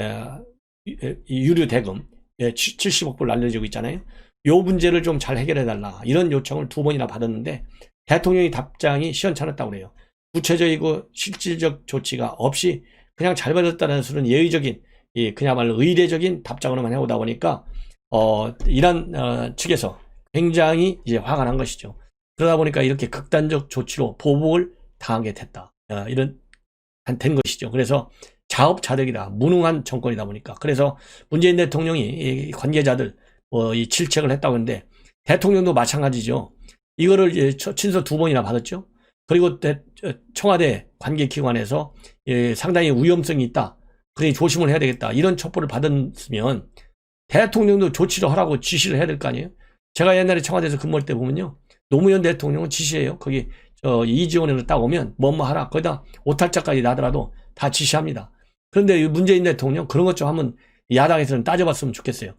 유류 대금 70억 불 알려지고 있잖아요. 요 문제를 좀 잘 해결해달라. 이런 요청을 2번이나 받았는데 대통령의 답장이 시원찮았다고 그래요. 구체적이고 실질적 조치가 없이 그냥 잘 받았다는 수는 예의적인, 그야말로 의례적인 답장으로만 해오다 보니까 이란 측에서 굉장히 이제 화가 난 것이죠. 그러다 보니까 이렇게 극단적 조치로 보복을 당하게 됐다. 이런 된 것이죠. 그래서 자업자득이다. 무능한 정권이다 보니까. 그래서 문재인 대통령이 이 관계자들 이 질책을 했다고 하는데, 대통령도 마찬가지죠. 이거를 친서 2번이나 받았죠. 그리고 청와대 관계기관에서 상당히 위험성이 있다. 그러니 조심을 해야 되겠다. 이런 첩보를 받았으면 대통령도 조치를 하라고 지시를 해야 될 거 아니에요. 제가 옛날에 청와대에서 근무할 때 보면요. 노무현 대통령은 지시해요. 거기 이지원으로 딱 오면 뭐뭐 하라. 거기다 오탈자까지 나더라도 다 지시합니다. 그런데 문재인 대통령 그런 것 좀 한번 야당에서는 따져봤으면 좋겠어요.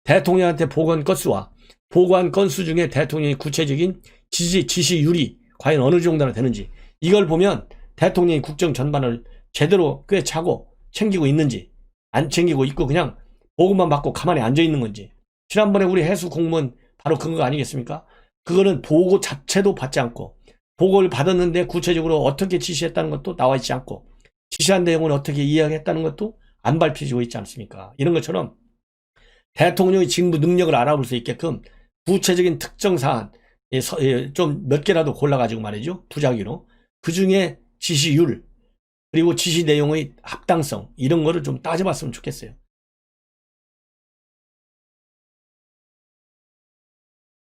대통령한테 보고한 건수와 보고한 건수 중에 대통령의 구체적인 지시율이 과연 어느 정도나 되는지 이걸 보면 대통령이 국정 전반을 제대로 꿰차고 챙기고 있는지 안 챙기고 있고 그냥 보고만 받고 가만히 앉아 있는 건지. 지난번에 우리 해수 공무원 바로 그거 아니겠습니까? 그거는 보고 자체도 받지 않고 보고를 받았는데 구체적으로 어떻게 지시했다는 것도 나와 있지 않고 지시한 내용을 어떻게 이야기했다는 것도 안 밝혀지고 있지 않습니까? 이런 것처럼 대통령의 직무 능력을 알아볼 수 있게끔 구체적인 특정 사안 좀 몇 개라도 골라가지고 말이죠. 부작위로. 그 중에 지시율 그리고 지시 내용의 합당성 이런 거를 좀 따져봤으면 좋겠어요.